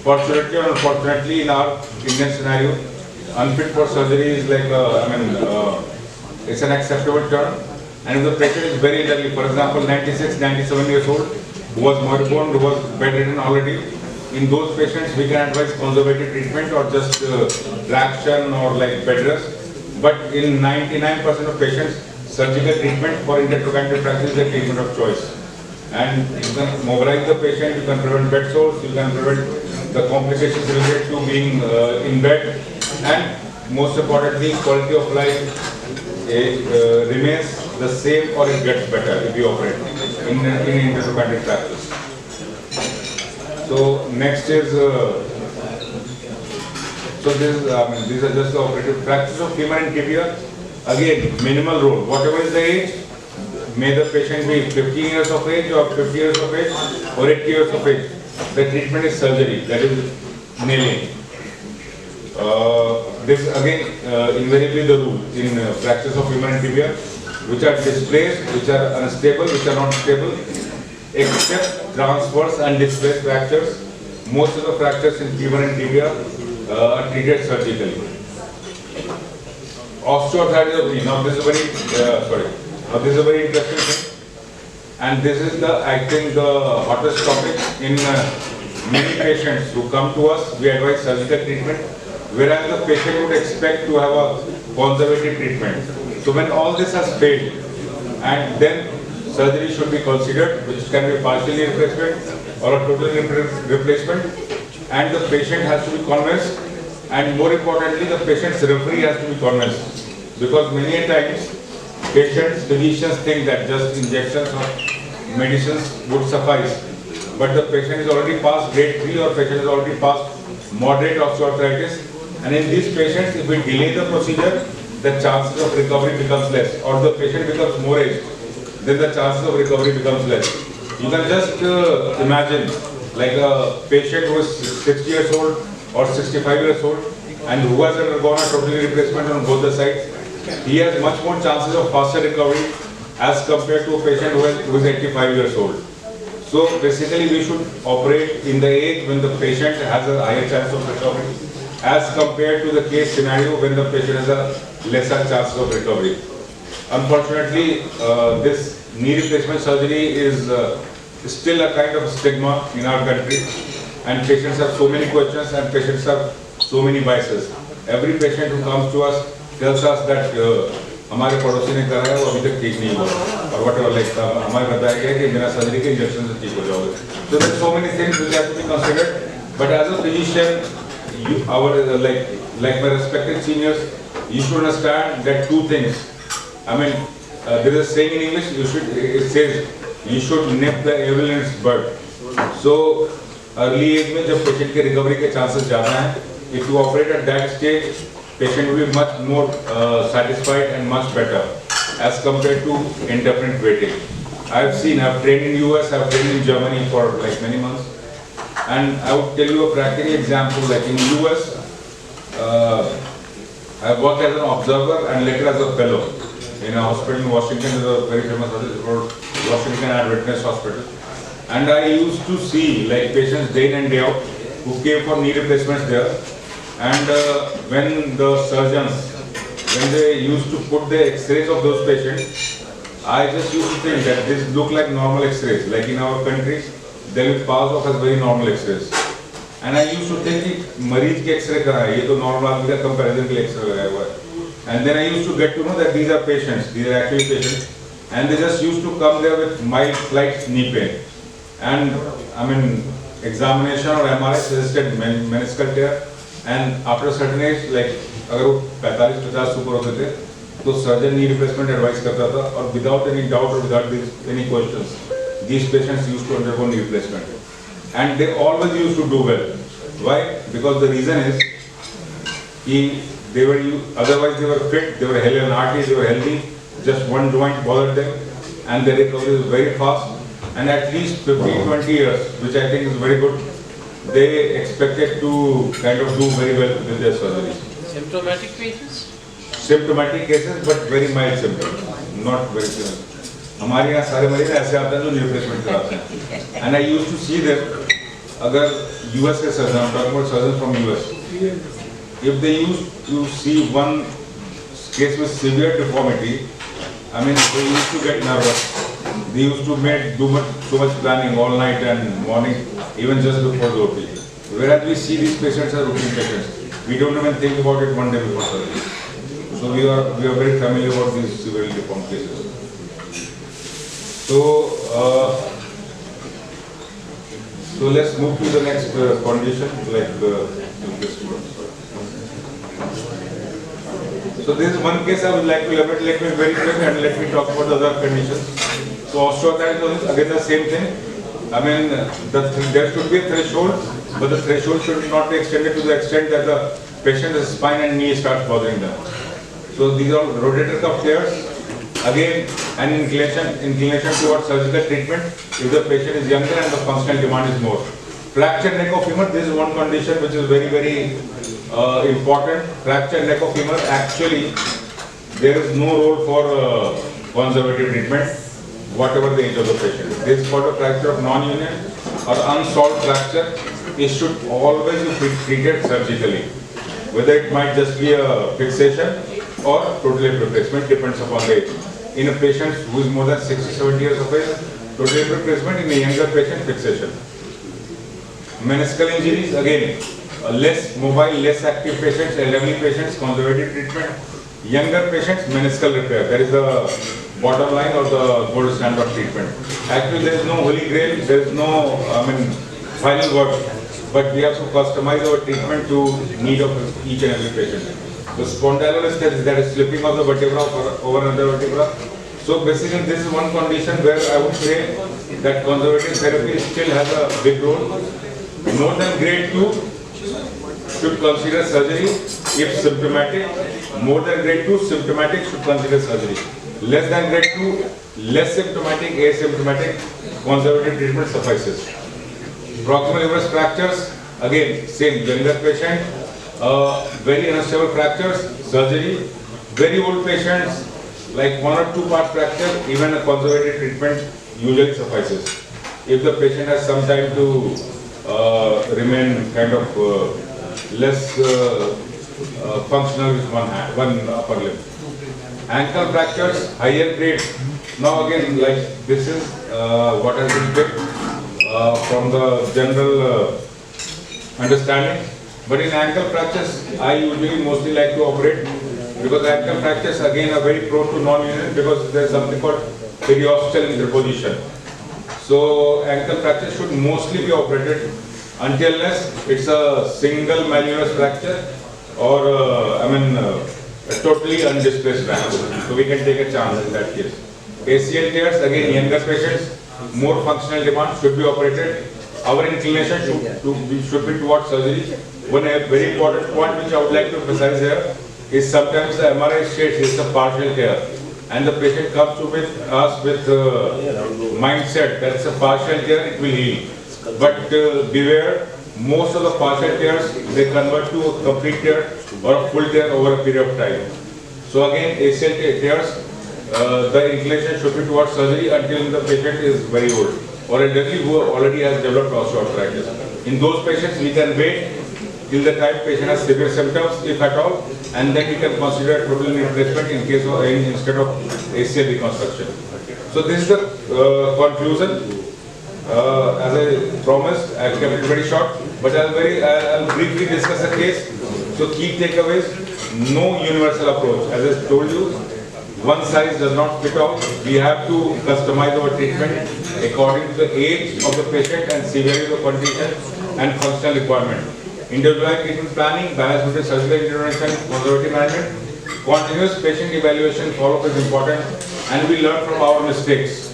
fortunately or unfortunately, in our Indian scenario, unfit for surgery is like it's an acceptable term. And if the patient is very elderly, for example, 96, 97 years old, who was moribund, who was bedridden already, in those patients we can advise conservative treatment or just traction or like bed rest. But in 99% of patients, surgical treatment for intertrochanteric fracture is the treatment of choice. And you can mobilize the patient, you can prevent bed sores, you can prevent the complications related to being in bed, and most importantly, quality of life remains the same or it gets better if you operate in intertrochanteric fractures. So next is, these are just the operative fractures of femur and tibia. Again, minimal role. Whatever is the age, may the patient be 15 years of age or 50 years of age or 80 years of age. The treatment is surgery, that is nailing. This again invariably the rule in fractures of femur and tibia, which are displaced, which are unstable, which are not stable, except transverse and displaced fractures. Most of the fractures in femur and tibia are treated surgically. Osteoarthritis of knee. Now this is a very interesting thing, and this is I think the hottest topic in many patients who come to us. We advise surgical treatment, whereas the patient would expect to have a conservative treatment. So when all this has failed, and then surgery should be considered, which can be partially replacement or a total replacement, and the patient has to be convinced, and more importantly, the patient's referee has to be convinced, because many times patients, physicians think that just injections or medicines would suffice, but the patient is already past grade 3 or patient is already past moderate osteoarthritis, and in these patients, if we delay the procedure, the chances of recovery becomes less, or the patient becomes more aged, then the chances of recovery becomes less. You can just imagine like a patient who is 60 years old or 65 years old and who has undergone a total replacement on both the sides. He has much more chances of faster recovery as compared to a patient who is 85 years old. So basically we should operate in the age when the patient has a higher chance of recovery as compared to the case scenario when the patient has a lesser chance of recovery. Unfortunately, this knee replacement surgery is still a kind of stigma in our country, and patients have so many questions and patients have so many biases. Every patient who comes to us tells us that हमारे पड़ोसी ने करा है वो अभी तक ठीक नहीं हुआ. or whatever, like हमारे बताया गया कि बिना सर्जरी के इंजेक्शन से ठीक हो जाओगे. So there are so many things which have to be considered. But as a physician, like my respected seniors, you should understand that two things. I mean, there is a saying in English. It says you should nip the evil in its bud. So early age में जब patient के recovery के chances ज़्यादा हैं, if you operate at that stage, patient will be much more satisfied and much better as compared to indefinite waiting. I've trained in US, I've trained in Germany for like many months, and I would tell you a practical example. Like in US, I worked as an observer and later as a fellow in a hospital in Washington. Is a very famous hospital called Washington Adventist Hospital, and I used to see like patients day in and day out who came for knee replacements there. And when the surgeons, when they used to put the X-rays of those patients, I just used to think that this look like normal X-rays. Like in our countries, they will pass off as very normal X-rays. And I used to think कि मरीज के X-ray कहाँ है? ये तो normal आदमी का comparison के लिए X-ray लगाया हुआ है. And then I used to get to know that these are patients. These are actually patients, and they just used to come there with mild, slight knee pain. And I mean, examination or MRI suggested meniscal tear. And after a certain age, like अगर वो 45-50 ऊपर होते थे, तो surgeon knee replacement advice करता था, और without any doubt or without any questions, these patients used to undergo knee replacement, and they always used to do well. Why? Because the reason is, otherwise they were fit, they were healthy and hearty, they were healthy, just one joint bothered them, and their recovery was very fast, and at least 15-20 years, which I think is very good. They expected to kind of do very well with their surgeries.
Symptomatic patients?
Symptomatic cases, but very mild symptoms, not very severe. हमारे यहाँ सारे मरीज ऐसे आते हैं जो knee replacement कराते हैं. And I used to see them. अगर US के surgeon, I'm talking about surgeons from US, if they used to see one case with severe deformity, I mean, they used to get nervous. They used to do so much planning all night and morning, even just before the OP. Whereas we see these patients as routine patients, we don't even think about it one day before surgery. So we are very familiar about these severely deformed cases. So let's move to the next condition, like this one. So this is one case I would like to elaborate. Let me very quick and let me talk about the other conditions. So osteoarthritis is again the same thing. I mean, there should be a threshold, but the threshold should not be extended to the extent that the patient's spine and knee starts bothering them. So these are rotator cuff tears. Again, an inclination towards surgical treatment if the patient is younger and the functional demand is more. Fractured neck of femur. This is one condition which is very important. Fractured neck of femur. Actually, there is no role for conservative treatment, whatever the age of the patient. This is called a fracture of non-union or unsolved fracture. It should always be treated surgically. Whether it might just be a fixation or total hip replacement, depends upon the age. In a patient who is more than 60-70 years of age, total hip replacement. In a younger patient, fixation. Meniscal injuries, again, less mobile, less active patients, elderly patients, conservative treatment. Younger patients, meniscal repair. That is the bottom line or the gold standard treatment. Actually, there is no holy grail, there is no, final word. But we have to customize our treatment to need of each and every patient. The spondylolisthesis, that is slipping of the vertebra over another vertebra. So basically, this is one condition where I would say that conservative therapy still has a big role. More than grade 2 should consider surgery if symptomatic. More than grade 2, symptomatic should consider surgery. Less than grade 2, less symptomatic, asymptomatic, conservative treatment suffices. Proximal humerus fractures, again, same, younger patient, very unstable fractures, surgery. Very old patients, like 1 or 2 part fracture, even a conservative treatment usually suffices. If the patient has some time to remain kind of less functional with one upper limb. Ankle fractures, higher grade. Now again, like this is what has been picked from the general understanding. But in ankle fractures, I usually mostly like to operate because ankle fractures again are very prone to non-union because there is something called periostal interposition. So ankle fracture should mostly be operated unless it's a single malleolus fracture or a totally undisplaced fracture. So we can take a chance in that case. ACL tears, again younger patients, more functional demand should be operated. Our inclination should be towards surgery. One very important point which I would like to emphasize here is sometimes the MRI states it's a partial tear, and the patient comes to us with mindset that it's a partial tear, it will heal. But beware, most of the partial tears they convert to a complete tear or a full tear over a period of time. So again, ACL tears, the inclination should be towards surgery until the patient is very old or elderly who already has developed osteoarthritis. In those patients, we can wait till the time patient has severe symptoms, if at all, and then we can consider total knee replacement in case of instead of ACL reconstruction. So this is the conclusion. As I promised, I kept it very short, but I'll briefly discuss the case. So key takeaways: no universal approach. As I told you, one size does not fit all. We have to customize our treatment according to the age of the patient and severity of the condition and functional requirement. Individualized treatment planning, balance between surgical intervention, conservative management, continuous patient evaluation follow-up is important, and we learn from our mistakes.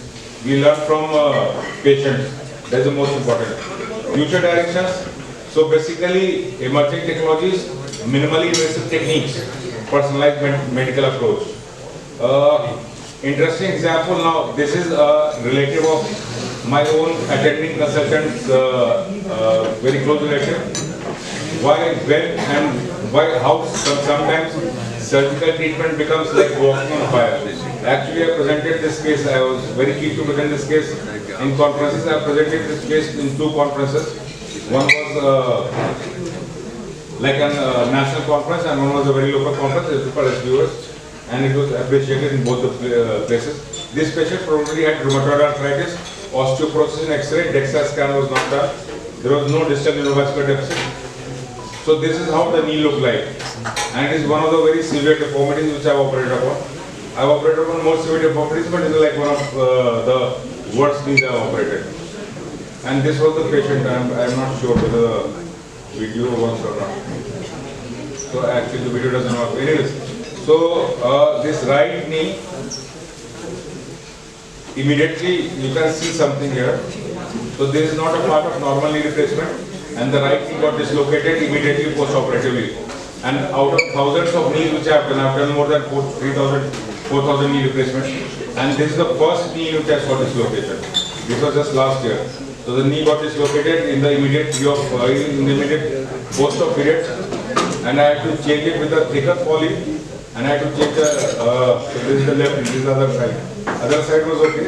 We learn from patients. That's the most important. Future directions. So basically, emerging technologies, minimally invasive techniques, personalized medical approach. Interesting example now. This is a relative of my own attending consultant's very close relative. Why, when, and why, how sometimes surgical treatment becomes like walking on fire. Actually, I presented this case. I was very keen to present this case in conferences. I presented this case in 2 conferences. One was like a national conference, and one was a very local conference. It was for viewers, and it was appreciated in both the places. This patient probably had rheumatoid arthritis, osteoporosis in X-ray, DEXA scan was not done. There was no distal neurovascular deficit. So this is how the knee looked like, and it is one of the very severe deformities which I have operated upon. I have operated upon more severe deformities, but it is like one of the worst knees I have operated. And this was the patient. I am not sure whether the video works or not. So actually the video doesn't work. Anyways, so this right knee, immediately you can see something here. So this is not a part of normal knee replacement. And the right knee got dislocated immediately post-operatively. And out of thousands of knees which I have done more than 4,000 knee replacements. And this is the first knee which I saw dislocated. This was just last year. So the knee got dislocated in the immediate post-op period. And I had to change it with a thicker poly. And I had to change the, so this is the left knee, this is the other side. Other side was okay.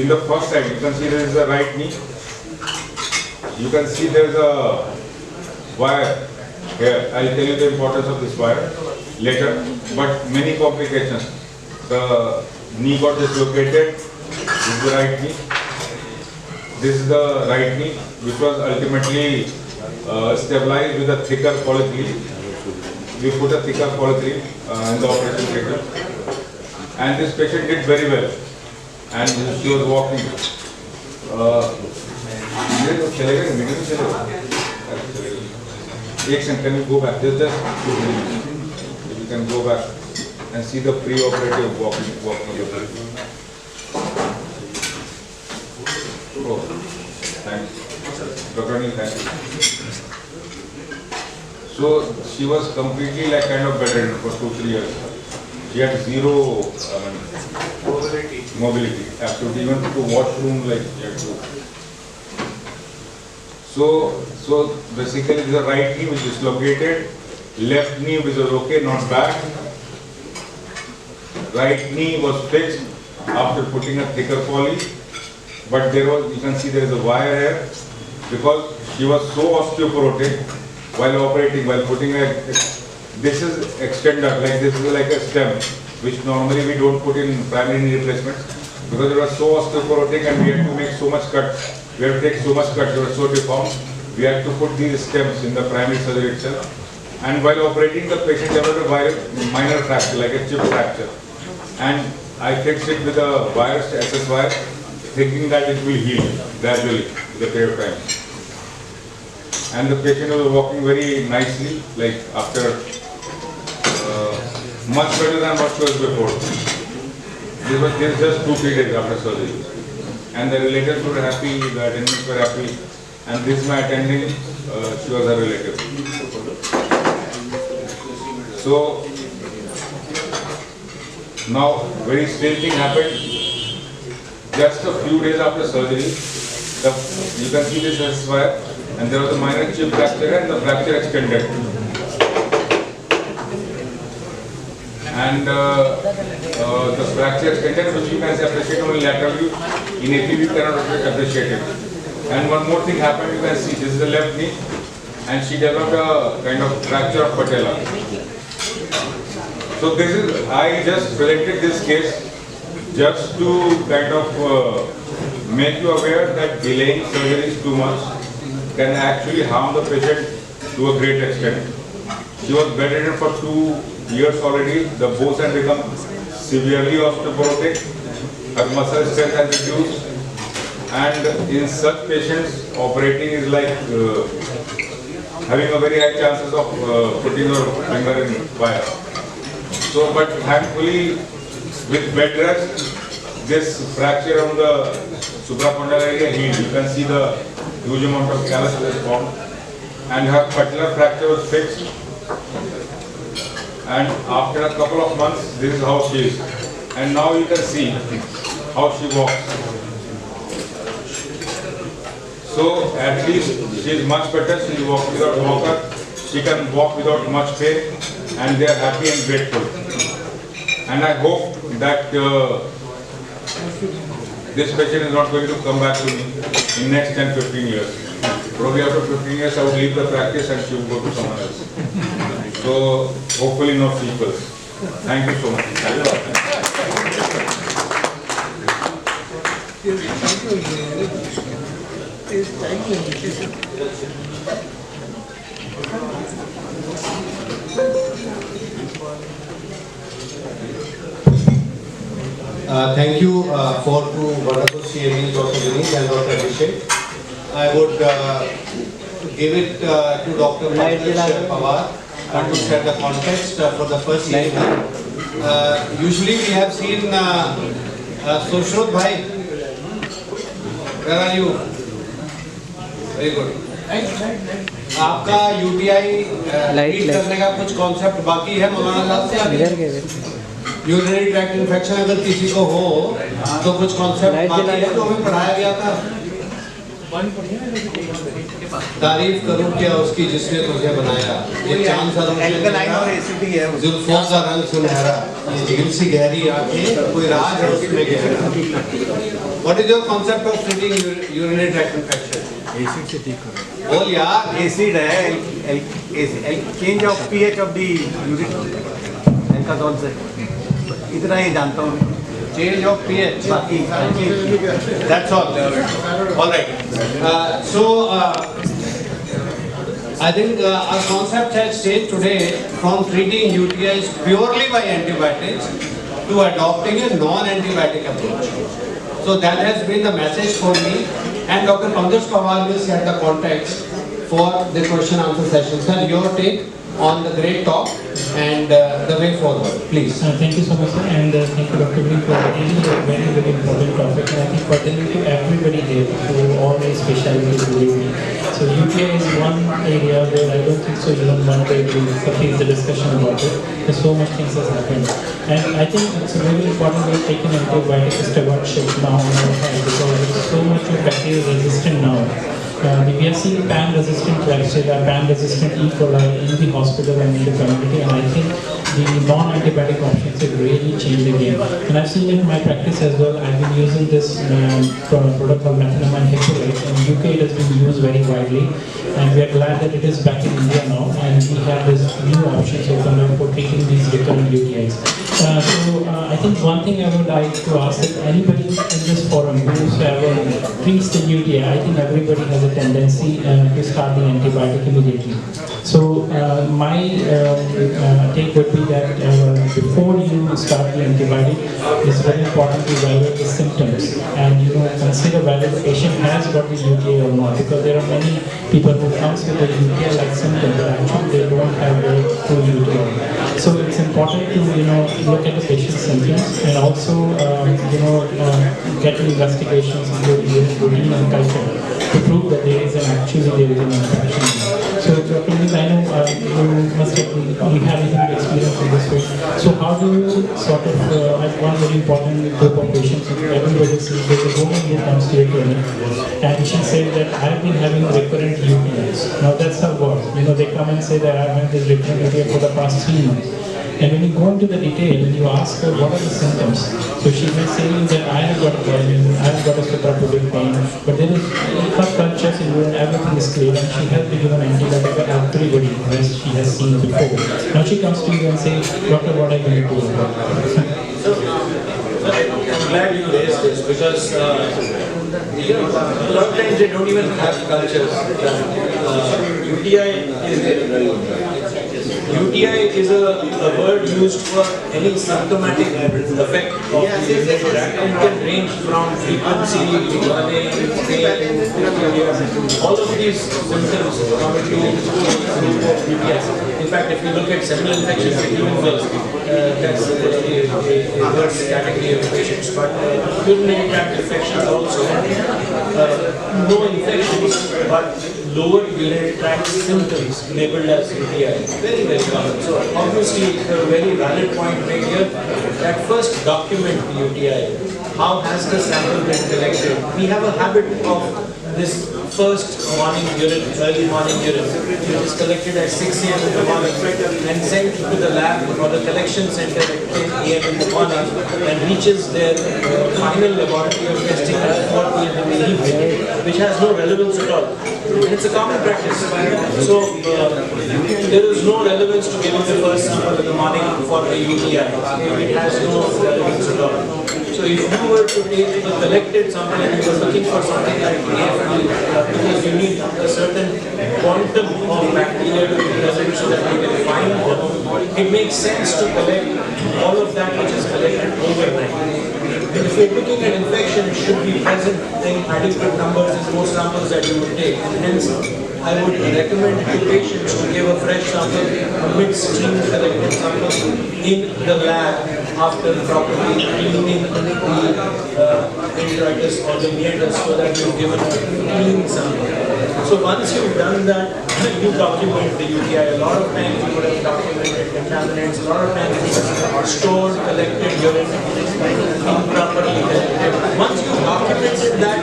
In the first side, you can see this is the right knee. You can see there is a wire here. I will tell you the importance of this wire later, but many complications. The knee got dislocated. This is the right knee. This is the right knee, which was ultimately stabilized with a thicker polyethylene. We put a thicker polyethylene in the operation theatre. And this patient did very well. And she was walking. Can you go back? Just you can go back and see the pre-operative walking of the patient. Oh, thanks. Dr. Anil, thank you. So she was completely like kind of bedridden for 2-3 years. She had zero mobility, absolutely, even to washroom like she had to. So basically the right knee which is dislocated, left knee which was okay, not bad. Right knee was fixed after putting a thicker poly, but there was, you can see there is a wire here because she was so osteoporotic while operating, while putting a, this is extender, like this is like a stem, which normally we don't put in primary knee replacements because it was so osteoporotic and we had to make so much cut. We had to take so much cut, it was so deformed. We had to put these stems in the primary surgery itself. And while operating, the patient developed a minor fracture, like a chip fracture. And I fixed it with a wire, SS wire, thinking that it will heal gradually with a period of time. And the patient was walking very nicely, like after much better than what she was before. This was just 2-3 days after surgery. And the relatives were happy, the attendants were happy, and this my attending, she was a relative. So now very strange thing happened. Just a few days after surgery, you can see this SS wire, and there was a minor chip fracture and the fracture extended. And the fracture extended, which you can appreciate only laterally. In AP we cannot appreciate it. And one more thing happened, you can see this is the left knee, and she developed a kind of fracture of patella. So this is, I just presented this case just to kind of make you aware that delaying surgeries too much can actually harm the patient to a great extent. She was bedridden for 2 years already. The bones had become severely osteoporotic. Her muscle strength has reduced. And in such patients, operating is like having a very high chances of putting your finger in fire. So, but thankfully, with bed rest, this fracture on the supracondylar area healed. You can see the huge amount of callus that is formed. And her patellar fracture was fixed. And after a couple of months, this is how she is. And now you can see how she walks. So at least she is much better. She is walking without walker. She can walk without much pain, and they are happy and grateful. And I hope that this patient is not going to come back to me in next 10-15 years. Probably after 15 years I would leave the practice and she will go to someone else. So hopefully no sequels. Thank you so much.
Thank you for two wonderful CMEs, Dr. Vineet and Dr. Abhishek. I would give it to Dr. Pankaj Panwar to set the context for the first CME. Usually we have seen Sushrut Bhai. Where are you? Very good. आपका UTI treat करने का कुछ concept बाकी है मौलाना साहब से अभी? Urinary tract infection अगर किसी को हो तो कुछ कॉन्सेप्ट बाकी है जो हमें पढ़ाया गया था। तारीफ करूं क्या उसकी जिसने तुझे बनाया, ये चांद सा जुल्फों का रंग सुनहरा, ये झील सी गहरी आंखें, कोई राज है उसमें गहरा। What is your concept of treating urinary tract infection?
Acid से ठीक करो।
बोल यार।
एसिड है, change of pH of the urine, Alkasol से, इतना ही जानता हूँ।
Change of pH. That's all. All right. I think our concept has changed today from treating UTIs purely by antibiotics to adopting a non-antibiotic approach. So that has been the message for me, and Dr. Pankaj Panwar will set the context for the question answer session. Sir, your take on the great talk and the way forward, please.
Thank you so much, sir, and thank you, Dr. Vineet, for raising a very, very important topic, and I think pertaining to everybody here, to all the specialties believe me. So UTI is one area where I don't think so even one day will suffice the discussion about it. There's so much things has happened, and I think it's very important we have taken antibiotic stewardship now on our hand, because there's so much of bacterial resistant now. We have seen pan-resistant Klebsiella, pan-resistant E. coli in the hospital and in the community, and I think the non-antibiotic options have really changed the game. And I've seen it in my practice as well. I've been using this product called methanamine hepurate. In UK it has been used very widely, and we are glad that it is back in India now, and we have this new options open up for treating these recurrent UTIs. I think one thing I would like to ask is anybody in this forum whoever treats the UTI, I think everybody has a tendency to start the antibiotic immediately. So my take would be that before you start the antibiotic, it's very important to evaluate the symptoms and consider whether the patient has got the UTI or not, because there are many people who comes with a UTI-like symptom, but actually they don't have the full UTI. So it's important to look at the patient's symptoms and also get investigations into routine and culture to prove that there is there is an infection. So Dr. Vineet, I know you must have had experience in this way. So how do you sort of, one very important group of patients, everybody sees there's a woman who comes to your clinic and she says that I've been having recurrent UTIs. Now that's her word. They come and say that I've had this recurrent UTI for the past 3 months. And when you go into the detail and you ask her what are the symptoms, so she may say that I have got a problem, I have got a suprapubic pain, but there is her cultures in urine, everything is clear, and she has been given antibiotic by everybody as she has seen before. Now she comes to you and says, Doctor, what are you going to do about it?
So, I'm glad you raised this because a lot of times they don't even have cultures. UTI is irrelevant. UTI is a word used for any symptomatic effect of the urinary tract. It can range from frequency, burning, pain, all of these symptoms come into the group of UTIs. In fact, if you look at seminal infections, it even worse. That's a worse category of patients. But urinary tract infections also, no infections, but lower urinary tract symptoms labeled as UTI. Very, very common. So obviously a very valid point made here that first document the UTI. How has the sample been collected? We have a habit of this first morning urine, early morning urine, which is collected at 6 a.m. in the morning and sent to the lab or the collection center at 10 a.m. in the morning and reaches their final laboratory of testing at 4 p.m. in the evening, which has no relevance at all. And it's a common practice. So there is no relevance to giving the first sample in the morning for the UTI. It has no relevance at all. So if you were to take a collected sample and you were looking for something like AFD, because you need a certain quantum of bacteria to be present so that you can find them, it makes sense to collect all of that which is collected overnight. If you're looking at infection, it should be present in adequate numbers in most samples that you would take. And hence, I would recommend to patients to give a fresh sample, a midstream collected sample in the lab after properly cleaning the enteritis or the meatus so that you've given a clean sample. So once you've done that, you document the UTI. A lot of times you would have documented contaminants, a lot of times it's stored, collected urine, improperly collected. Once you've documented that,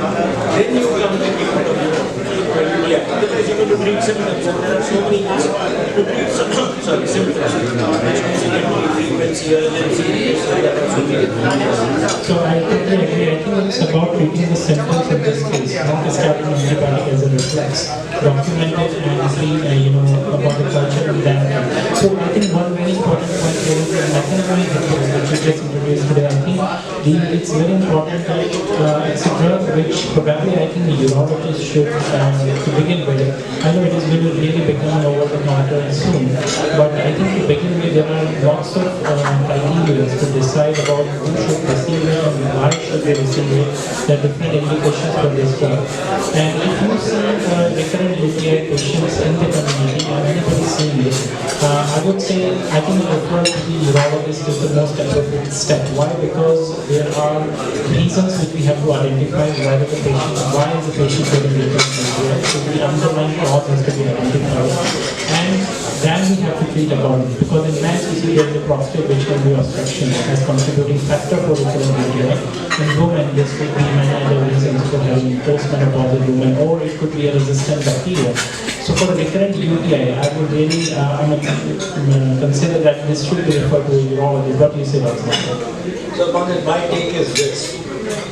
then you come to treatment of UTI. Otherwise you're going to treat symptoms, and there are so many ways to treat symptoms, which means you can treat frequency, urgency,
so I totally agree. I think it's about treating the symptoms in this case, not starting antibiotic as a reflex. Documented and see, about the culture and that. So I think one very important point here is the mechanized approach which you just introduced today. I think it's very important that it's a drug which probably I think the urologist should to begin with. I know it is going to really become over the counter soon, but I think to begin with there are lots of criteria to decide about who should receive it and why should they receive it. There are different indications for this drug. And if you see recurrent UTI patients in the community and anybody seeing it, I would say I think referral to the urologist is the most appropriate step. Why? Because there are reasons which we have to identify why is the patient getting recurrent UTI. So the underlying cause has to be identified. And then we have to treat accordingly. Because in men we see there is a prostate which can be obstruction as contributing factor for recurrent UTI. In women this could be many other reasons for having postmenopausal women, or it could be a resistant bacteria. So for a recurrent UTI, I would really consider that this should be referred to a urologist. What do you say about that?
So Pankaj, my take is this,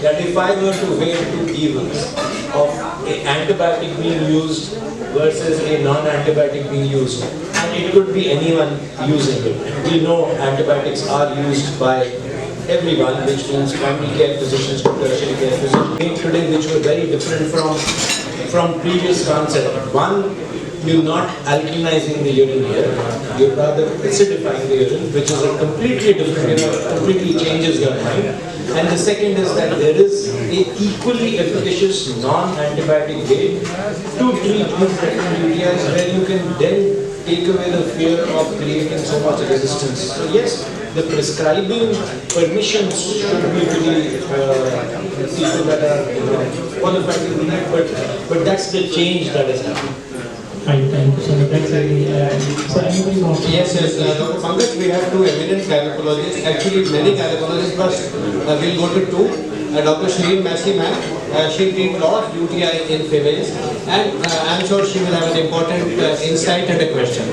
that if I were to weigh two evils of an antibiotic being used versus a non-antibiotic being used, and it could be anyone using it. We know antibiotics are used by everyone, which means primary care physicians to tertiary care physicians today, which were very different from previous concept. One you're not alkalinizing the urine here, you're rather acidifying the urine, which is a completely different, completely changes your mind. And the second is that there is a equally efficacious non-antibiotic way to treat these recurrent UTIs, where you can then take away the fear of creating so much resistance. So yes, the prescribing permissions should be really people that are qualified to do that, but that's the change that has happened.
Thank you so much. That's very, so anybody wants to?
Yes, Dr. Pankaj, we have two eminent gynecologists, actually many gynecologists, but we'll go to two. Dr. Shireen Massey ma'am, she treats a lot of UTI in females, and I'm sure she will have an important insight and a question.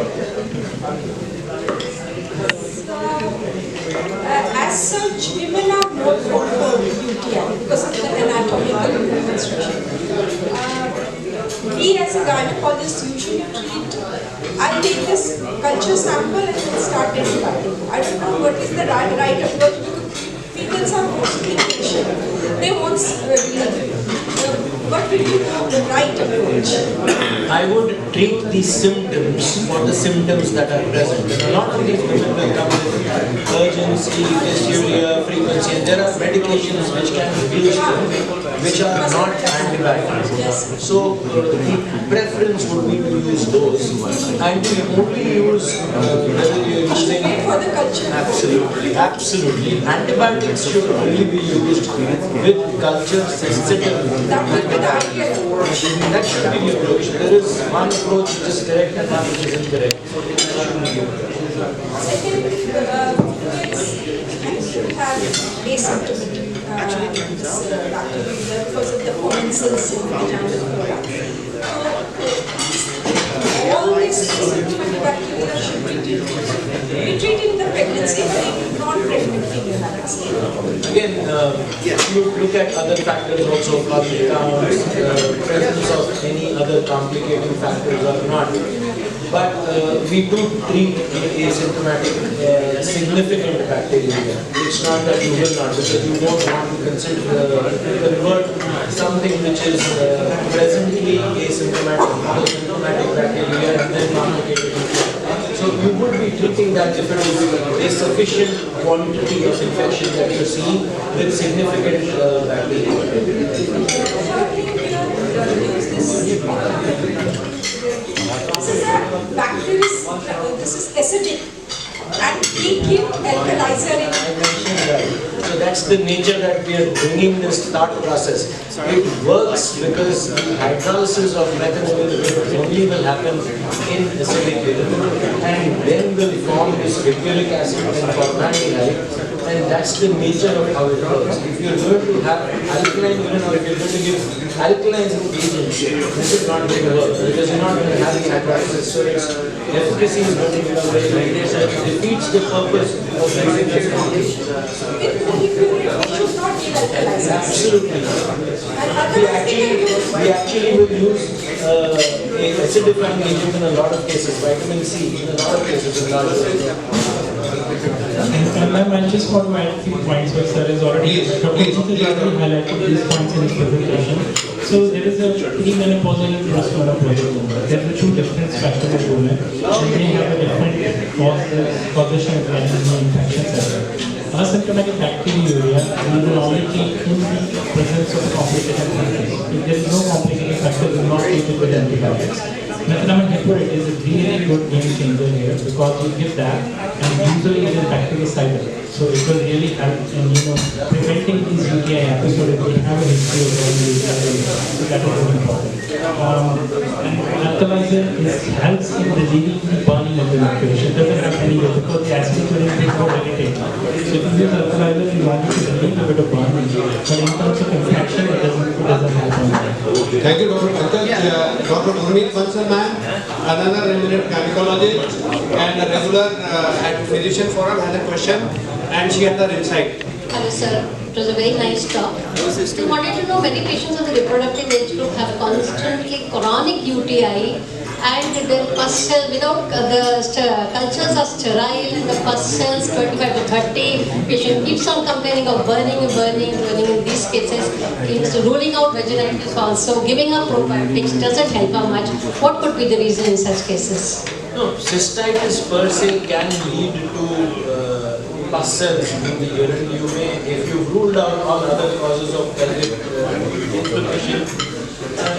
As such, women are more prone to UTI because of the anatomical construction. We as a gynecologist usually treat, I take this culture sample and then start antibiotic. I don't know what is the right approach because females are mostly patient. They won't what will you do the right approach?
I would treat the symptoms for the symptoms that are present. And a lot of these women will come with urgency, dysuria, frequency, and there are medications which can be used which are not antibiotics. So the preference would be to use those, and to only use whether you're using.
For the culture.
Absolutely. Antibiotics should only be used with culture sensitive.
That would be the ideal approach.
That should be the approach. There is one approach which is correct and one which is incorrect. So that shouldn't be the approach.
Secondly, females have asymptomatic bacteria because of the commensals in vaginal flora. All these asymptomatic bacteria should be treated in the pregnancy, but in non-pregnant female.
Again, you look at other factors also, cardiac counts, presence of any other complicating factors or not. But we do treat asymptomatic significant bacteria. It's not that you will not, because you don't want to convert something which is presently asymptomatic, symptomatic bacteria and then complicated. So you would be treating that if it is a sufficient quantity of infection that you see with significant bacteria.
This is acidic, and we give alkalizer in.
I mentioned that. So that's the nature that we are bringing this thought process. It works because the hydrolysis of methanol only will happen in acidic urine, and then will form this recurrent acid and formaldehyde. And that's the nature of how it works. If you're going to have alkaline urine or if you're going to give alkalizing agents, this is not going to work because you're not going to have the hydrolysis. So its efficacy is going to become very limited. So it defeats the purpose of using this combination.
We should not give alkalizer.
Absolutely not. We actually will use a acidifying agent in a lot of cases, vitamin C in a lot of cases in large
And ma'am, I just want to add a few points which sir has already highlighted these points in his presentation. So there is a premenopausal and postmenopausal woman. There are two different spectrum of women, and they have a different causation of infections. Asymptomatic bacteriuria we will only treat in the presence of complicated factors. If there is no complicated factor, we will not treat it with antibiotics. Methenamine hippurate is a really good game changer here because you give that, and usually it is bactericidal. So it will really help in preventing these UTI episodes if we have a history of all these UTI. So that is very important. And alkalizer helps in relieving the burning of the infection. It doesn't have any because the acidic urine is more irritating. So if you use alkalizer, you want to relieve a bit of burning. But in terms of infection, it doesn't help on that.
Thank you, Dr. Pankaj. Dr. Vineet Malhotra, another eminent gynecologist and a regular at Physician Forum, had a question, and she had her insight.
Hello sir, it was a very nice talk. We wanted to know many patients of the reproductive age group have constantly chronic UTI and the pus cell without cultures are sterile, and the pus cells 25 to 30. Patient keeps on complaining of burning in these cases. Keeps ruling out vaginitis also. Giving up probiotics doesn't help her much. What could be the reason in such cases?
No, cystitis per se can lead to pus cells in the urine. You may, if you've ruled out all other causes of pelvic inflammation,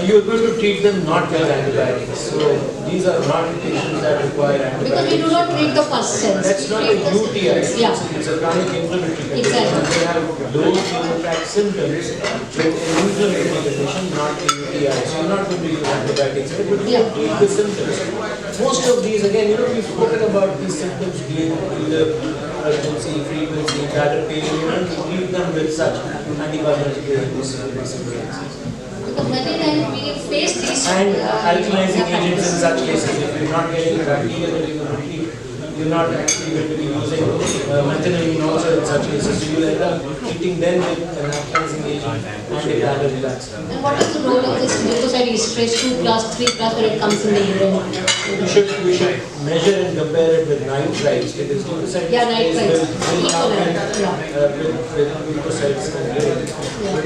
you're going to treat them not with antibiotics. So these are not patients that require antibiotics.
Because we do not treat the pus cells.
That's not a UTI.
Yeah.
It's a chronic inflammatory condition.
Exactly.
They have low phenotype symptoms with an inflammatory condition, not a UTI. So you're not going to use antibiotics, but you treat the symptoms. Most of these, again, we've spoken about these symptoms being either urgency, frequency, bladder pain. You don't treat them with such antibiological symptoms.
Because many times we face these
And alkalizing agents in such cases, if you're not getting bacteria that you're going to treat, you're not actually going to be using methanamine also in such cases. So you'll end up treating them with an alkalizing agent and a bladder relaxer.
And what is the role of this glucoside esterase 2 class, 3 class when it comes in the urine?
We should measure and compare it with nitrites because glucoside
nitrites.
will come in with glucosides and urine.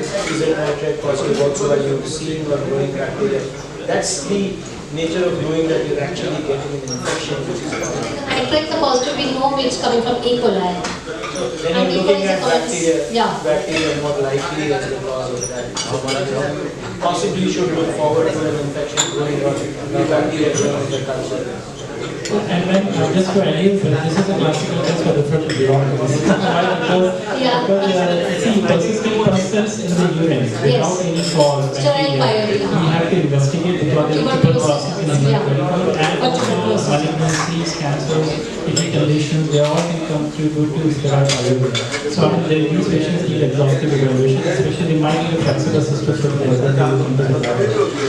Is it nitrite positive also? Are you seeing or growing bacteria? That's the nature of knowing that you're actually getting an infection which is causing.
Nitrites are positive, we know it's coming from E. coli.
Then
And
you're
E. coli
looking
is
at
a common-
bacteria more likely as the cause of that. So one possibly should look forward to an infection growing or the bacteria growing in the culture.
And then just to add in, this is a classical case for different because see, persistent pus cells in the urine without any cause bacteria, we have to investigate because there are multiple causes in the and also malignancies, cancers, kidney conditions, they all can come through due to steroid ayurveda. So these patients need exhaustive evaluation, especially might need a flexible system for the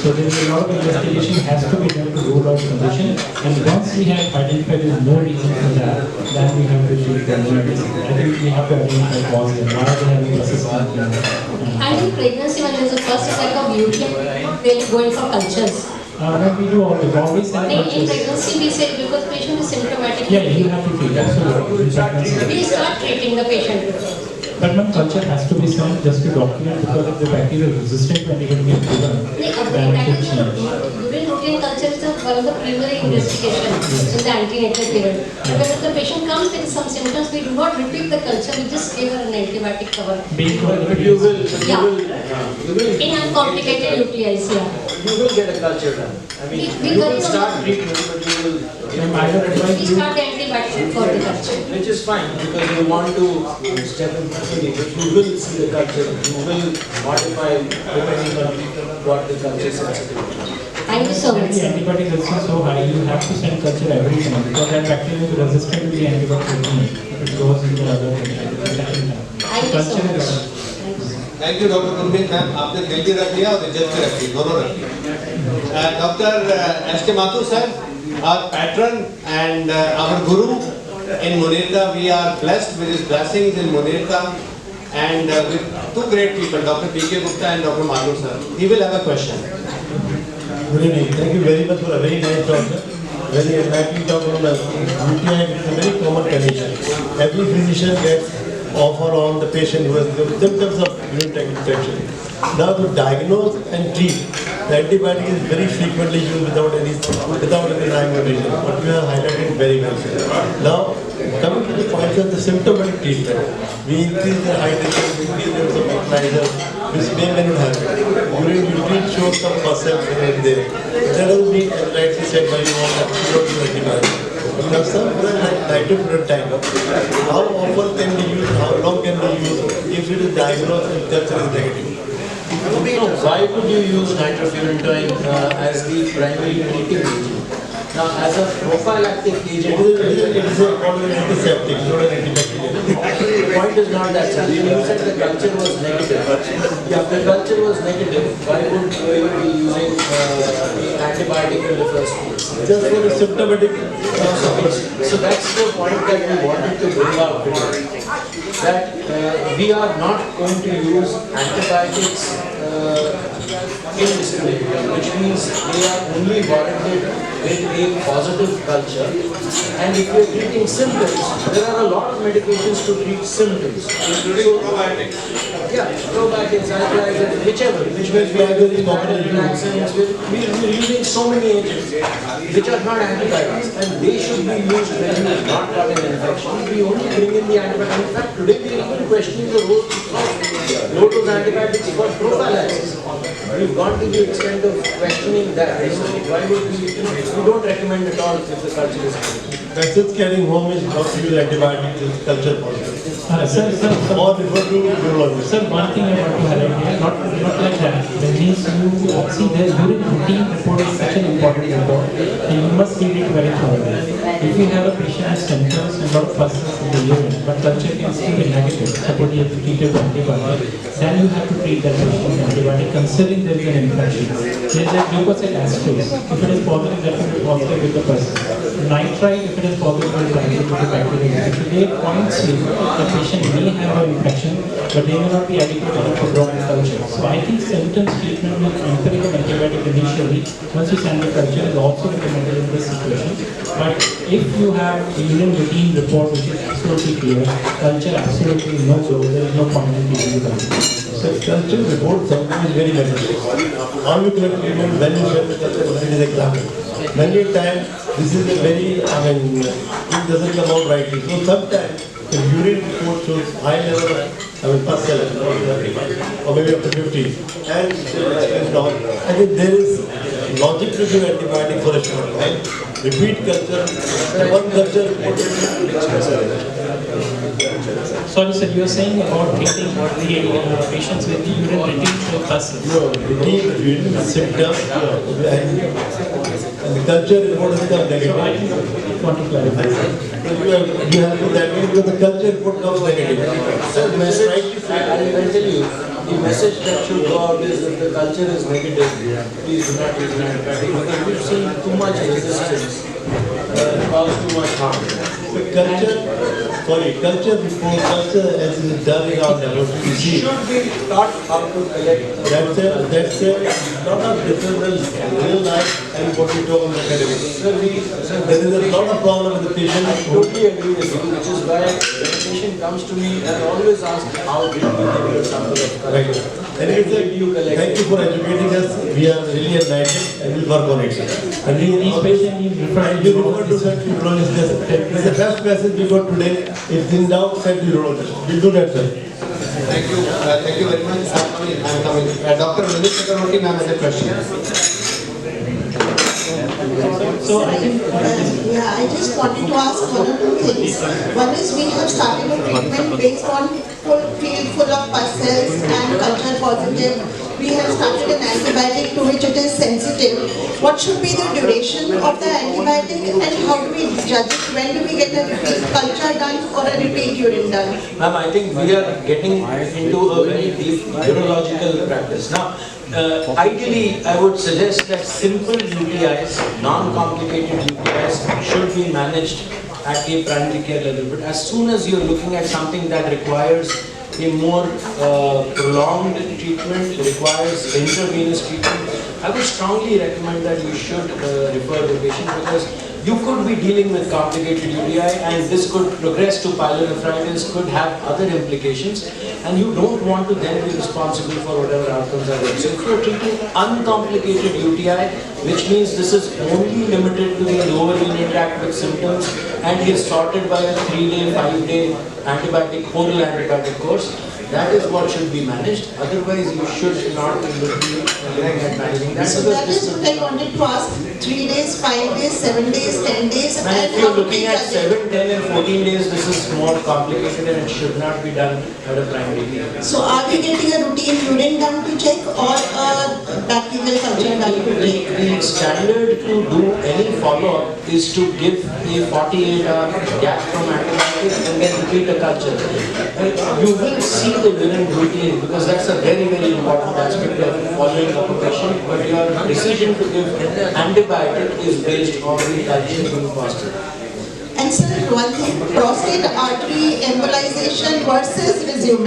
so there is a lot of investigation has to be done to rule out condition, and once we have identified there is no reason for that, then we have to treat them. I think we have to identify cause and why they have a persistent.
And in pregnancy, when there is a first attack of UTI, they will go in for cultures.
What we do always send
In
cultures.
pregnancy, we say because patient is symptomatic.
Yeah, you have to treat absolutely.
We start treating the patient.
But one culture has to be sent just to document because if the bacteria is resistant when it will get given, then it will change.
Urine routine culture is one of the primary investigation in the antenatal period. Because if the patient comes with some symptoms, we do not repeat the culture, we just give her an antibiotic cover.
But you will
In uncomplicated UTIs,
you will get a culture done. I mean, you will start treatment, but you will.
We start the antibiotic for the culture.
Which is fine because you want to step in quickly, but you will see the culture. You will modify depending on what the culture sensitivity is.
Thank you so much.
The antibiotic is so high, you have to send culture every time because that bacteria is resistant to the antibiotic if it goes into other infection.
Thank you so much.
Thank you, Dr. Gurmeet ma'am. आपने दिल की रख लिया और इज्जत की रख ली, दोनों रख लिया. Dr. S.K. Mathur sir, our patron and our guru in Moderator, we are blessed with his blessings in Moderator and with two great people, Dr. P.K. Gupta and Dr. Mathur sir. He will have a question.
Good evening. Thank you very much for a very nice talk, sir. Very enlightening talk on UTI, which is a very common condition. Every physician gets offer on the patient who has the symptoms of urinary infection. Now to diagnose and treat, the antibiotic is very frequently used without any rhyme or reason. What you have highlighted very well, sir. Now, coming to the point of the symptomatic treatment, we increase the hydration, we increase the dose of equalizer, which may not happen. Urine shows some pus cells here and there. That doesn't mean, as rightly said by you all, that you don't use antibiotic. Now, some nitrofuran type, how often can we use, how long can we use if it is diagnosed and culture is negative?
No, why would you use nitrofurantoin as the primary treating agent? Now, as a prophylactic agent,
it is a antiseptic, not an antibacterial.
The point is not that, sir. You said the culture was negative. If the culture was negative, why would you be using antibiotic in the first place?
Just for the symptomatic.
So that's the point that we wanted to bring out today. That we are not going to use antibiotics indiscriminate, which means they are only warranted with a positive culture. And if you are treating symptoms, there are a lot of medications to treat symptoms. Including probiotics. Yeah, probiotics, alkalizers, which means we are using relaxants, we're using so many agents which are not antibiotics, and they should be used when you have not got an infection. We only bring in the antibiotics. In fact, today we are even questioning the role of low-dose antibiotics for prophylaxis. We've gone to the extent of questioning that. So why would we don't recommend at all if the culture is good.
Message carrying home is not to use antibiotics is culture positive.
Sir,
Or refer to urologist.
Sir, one thing I want to highlight here, not like that. That means you see the urine routine report is such an important report, and you must read it very thoroughly. If you have a patient with symptoms and lot of pulses in the urine, but culture can still be negative, suppose you have to treat it with antibiotic, then you have to treat that patient with antibiotic considering there is an infection. There is a glucoside aspirate. If it is positive, that will be positive with the person. Nitrite, if it is positive, it is likely to be bacteria. So they points to the patient may have an infection, but they may not be adequate enough to draw in culture. So I think symptoms treatment with empirical antibiotic initially, once you send the culture, is also recommended in this situation. But if you have a urine routine report which is absolutely clear, culture absolutely no go, there is no point in treating the culture.
So culture report sometimes is very beneficial. How you collect treatment, when you share the culture, it is examined. Many times this is a very, it doesn't come out rightly. So sometimes the urine report shows high level of pus cell, or maybe up to 50, and down. I think there is logic to give antibiotic for a short while. Repeat culture, one culture report.
Sorry sir, you are saying about treating the patients with the urine retention pus.
No, repeat symptoms and the culture report is the negative.
So I just want to clarify.
You have to that way because the culture report comes negative.
So the message, I'll tell you, the message that should go out is that the culture is negative. Please do not use an antibiotic because we've seen too much resistance cause too much harm.
The culture report, culture as is done in our laboratory.
Should be taught how to collect.
That's a lot of difference in real life and what we talk on the academic. There is a lot of problem with the patient.
I totally agree with you, which is why when a patient comes to me, I always ask how did you give your sample of culture?
Right. And thank you for educating us. We are really enlightened and we'll work on it. And
These patients need referred
you refer to certain urologists. It's the best message we got today. If in doubt, send to urologist. We'll do that, sir.
Thank you very much. I'm coming. Dr. Vineet Malhotra, ma'am, has a question.
So I think
I just wanted to ask one or two things. One is we have started a treatment based on field full of pus cells and culture positive. We have started an antibiotic to which it is sensitive. What should be the duration of the antibiotic and how do we judge it? When do we get a repeat culture done or a repeat urine done?
Ma'am, I think we are getting into a very deep urological practice. Now, ideally, I would suggest that simple UTIs, non-complicated UTIs should be managed at a primary care level. But as soon as you're looking at something that requires a more prolonged treatment, requires intravenous treatment, I would strongly recommend that you should refer the patient because you could be dealing with complicated UTI and this could progress to pyelonephritis, could have other implications, and you don't want to then be responsible for whatever outcomes are there. So if you're treating uncomplicated UTI, which means this is only limited to the lower urinary tract with symptoms and is sorted by a 3-day, 5-day oral antibiotic course, that is what should be managed. Otherwise, you should not be looking at managing that.
So that is what I wanted to ask. 3 days, 5 days, 7 days, 10 days.
And if you're looking at 7, 10 and 14 days, this is more complicated and it should not be done at a primary care.
So are we getting a routine urine done to check or a bacterial culture done to check?
The standard to do any follow-up is to give a 48-hour gap from antibiotics and then repeat a culture. You will see the urine routine because that's a very, very important aspect of following up a patient, but your decision to give antibiotic is based on the culture being positive.
And sir, one thing, prostate artery embolization versus REZUM.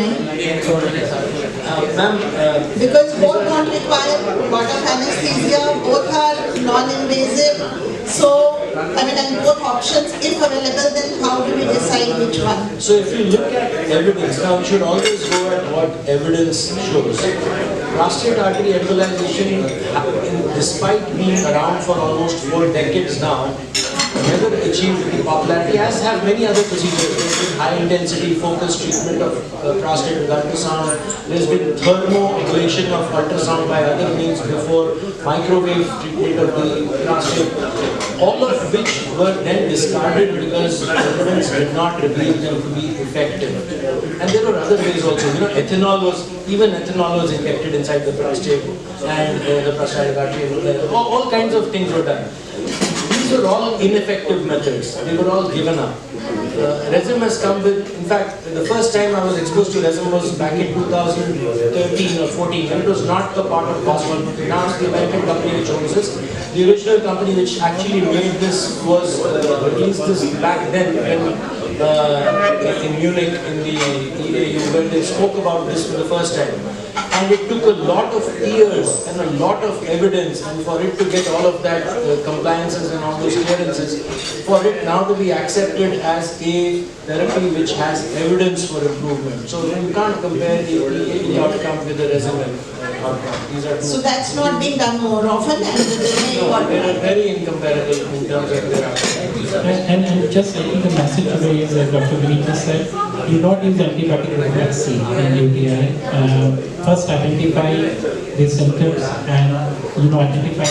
Because both don't require a lot of anesthesia, both are non-invasive. So, I mean, and both options, if available, then how do we decide which one?
So if you look at evidence, now you should always go at what evidence shows. Prostate artery embolization, despite being around for almost 4 decades now, never achieved the popularity, as have many other procedures. High intensity focused treatment of prostate with ultrasound. There's been thermoablation of ultrasound by other means before, microwave treatment of the prostate. All of which were then discarded because evidence did not reveal them to be effective. And there were other ways also. You know, even ethanol was injected inside the prostate and the prostatic artery. All kinds of things were done. These were all ineffective methods. They were all given up. REZUM has come with, in fact, the first time I was exposed to REZUM was back in 2013 or 14, and it was not the part of Boston. Now it's the American company which owns this. The original company which actually made this was released this back then when in Munich in the EAU, when they spoke about this for the first time. And it took a lot of years and a lot of evidence, and for it to get all of that compliances and all those clearances, for it now to be accepted as a therapy which has evidence for improvement. So you can't compare the outcome with the REZUM outcome. These are two.
So that's not being done more often, and
they are very incomparable in terms of their outcome.
And just I think the message today is, as Dr. Vineet just said, do not use antibiotic reflex in UTI. First identify the symptoms and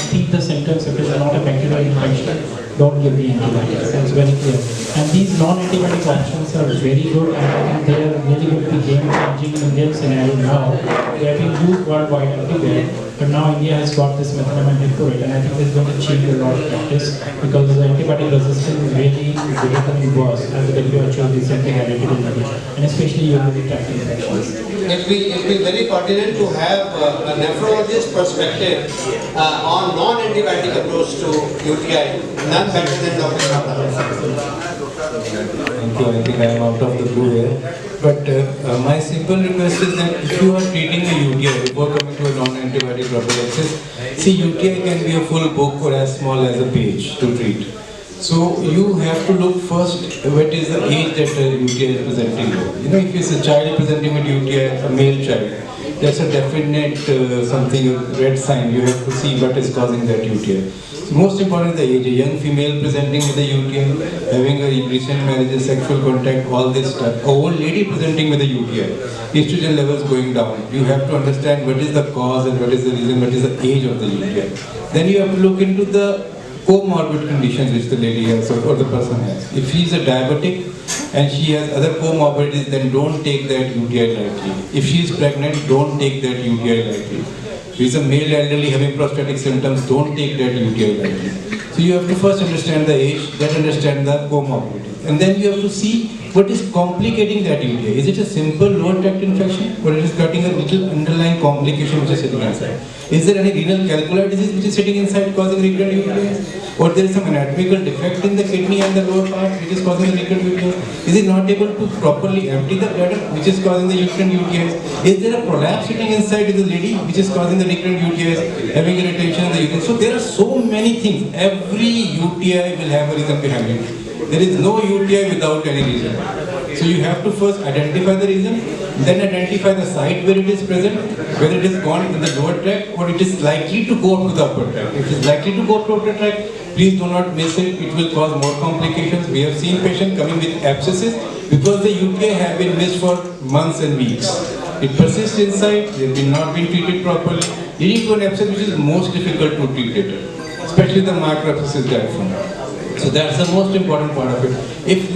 treat the symptoms. If it is not a bacterial infection, don't give the antibiotics. That's very clear. And these non-antibiotic options are very good, and I think they are really going to be game-changing in Indian scenario now. They have been used worldwide everywhere, but now India has got this methylamine hydrochloride, and I think it's going to change a lot of practice because the antibiotic resistance is really becoming worse, as the WHO recently highlighted in India, and especially urinary tract infections.
It will be very pertinent to have a nephrologist perspective on non-antibiotic approach to UTI. None better than Dr.
Thank you. I think I am out of the blue here. But my simple request is that if you are treating a UTI before coming to a non-antibiotic prophylaxis, see, UTI can be a full book or as small as a page to treat. So you have to look first what is the age that the UTI is presenting. You know, if it's a child presenting with UTI, a male child, that's a definite something, a red sign. You have to see what is causing that UTI. So most important is the age. A young female presenting with a UTI, having a recent marriage, sexual contact, all this stuff. A old lady presenting with a UTI, estrogen levels going down. You have to understand what is the cause and what is the reason, what is the age of the UTI. Then you have to look into the comorbid conditions which the lady has or the person has. If she is a diabetic and she has other comorbidities, then don't take that UTI lightly. If she is pregnant, don't take that UTI lightly. If she is a male elderly having prostatic symptoms, don't take that UTI lightly. So you have to first understand the age, then understand the comorbidity. And then you have to see what is complicating that UTI. Is it a simple lower tract infection, or it is getting a little underlying complication which is sitting inside? Is there any renal calcular disease which is sitting inside causing recurrent UTI? Or there is some anatomical defect in the kidney and the lower part which is causing the recurrent UTI? Is it not able to properly empty the bladder which is causing the recurrent UTIs? Is there a prolapse sitting inside the lady which is causing the recurrent UTIs, having a retention in the uterus? So there are so many things. Every UTI will have a reason behind it. There is no UTI without any reason. So you have to first identify the reason, then identify the site where it is present, whether it is gone in the lower tract or it is likely to go up to the upper tract. If it is likely to go up to the upper tract, please do not miss it. It will cause more complications. We have seen patients coming with abscesses because the UTI have been missed for months and weeks. It persists inside, they have not been treated properly, leading to an abscess which is most difficult to treat later, especially the microabscess diaphragm. So that's the most important part of it.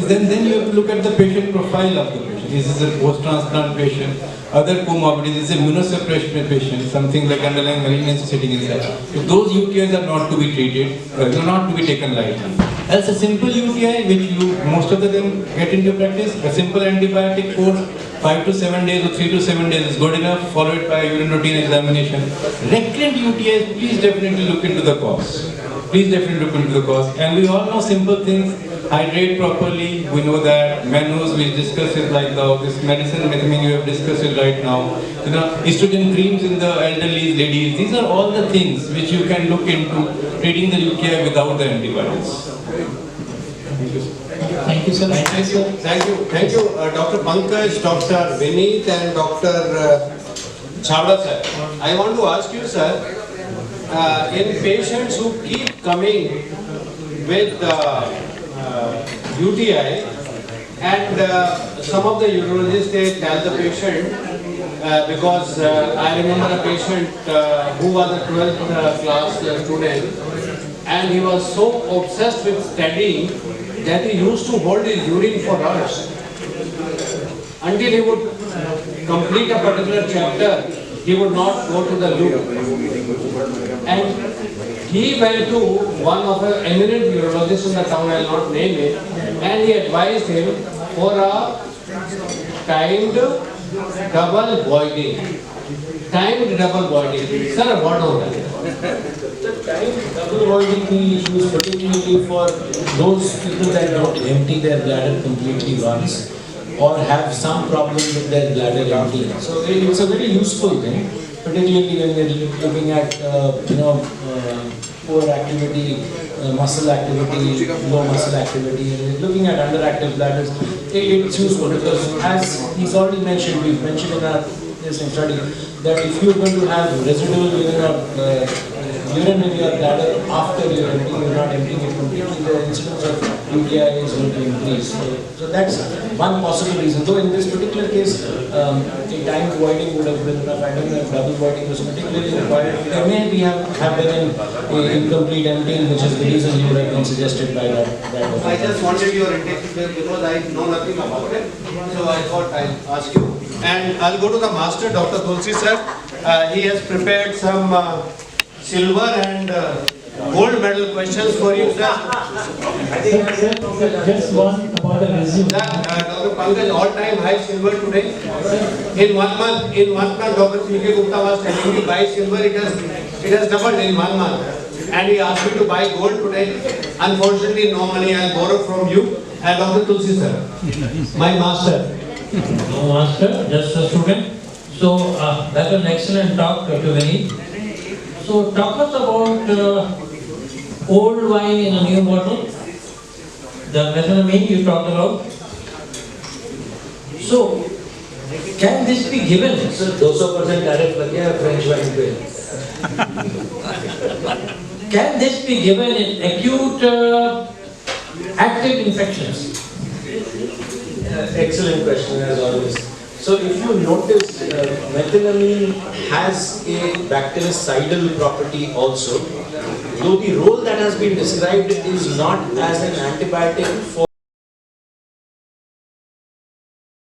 Then you have to look at the patient profile of the patient. Is this a post-transplant patient? Other comorbidities, is immunosuppression patient, something like underlying malignancy sitting inside. So those UTIs are not to be treated, not to be taken lightly. Else a simple UTI, which most of them get into practice, a simple antibiotic course, 5 to 7 days or 3 to 7 days is good enough, followed by urine routine examination. Recurrent UTIs, please definitely look into the cause. Please definitely look into the cause. And we all know simple things. hydrate properly. We know that menus, we discussed it like this medicine menu, you have discussed it right now. You know, estrogen creams in the elderly ladies. These are all the things which you can look into treating the UTI without the antibiotics.
Thank you, sir.
Thank you, Dr. Pankaj, Dr. Vineet, and Dr. Chawda, sir. I want to ask you, sir, in patients who keep coming with UTI, and some of the urologists, they tell the patient, because I remember a patient who was a 12th class student, and he was so obsessed with studying that he used to hold his urine for hours until he would complete a particular chapter. He would not go to the loo, and he went to one of the eminent urologists in the town, I will not name it, and he advised him for a timed double voiding. Timed double voiding. Sir, what on that?
The timed double voiding we use particularly for those people that don't empty their bladder completely once, or have some problem with their bladder emptying. So it's a very useful thing, particularly when we're looking at poor activity, muscle activity, low muscle activity, and we're looking at underactive bladders. It's useful because, as he's already mentioned, we've mentioned in our study that if you're going to have residual urine in your bladder after you're not emptying it completely, the incidence of UTI is going to increase. So that's one possible reason. Though in this particular case, a timed voiding would have been enough. I don't know if double voiding was particularly required. There may have been an incomplete emptying, which is the reason you would have been suggested by that.
I just wanted your intention because I know nothing about it. So I thought I'll ask you. And I'll go to the master, Dr. Tulsi sir. He has prepared some silver and gold medal questions for you, sir.
Just one about the REZUM.
Dr. Pankaj, all-time high silver today. In 1 month, Dr. C.K. Gupta was telling me buy silver. It has doubled in 1 month. And he asked me to buy gold today. Unfortunately, no money. I'll borrow from you. And Dr. Tulsi sir, my master.
No master, just a student. So that's an excellent talk, Dr. Vineet. So talk us about old wine in a new bottle. The methylamine you talked about. So can this be given?
So 200% tariff लग गया French wine पे.
Can this be given in acute active infections?
Excellent question as always. So if you notice, methylamine has a bactericidal property also, though the role that has been described is not as an antibiotic for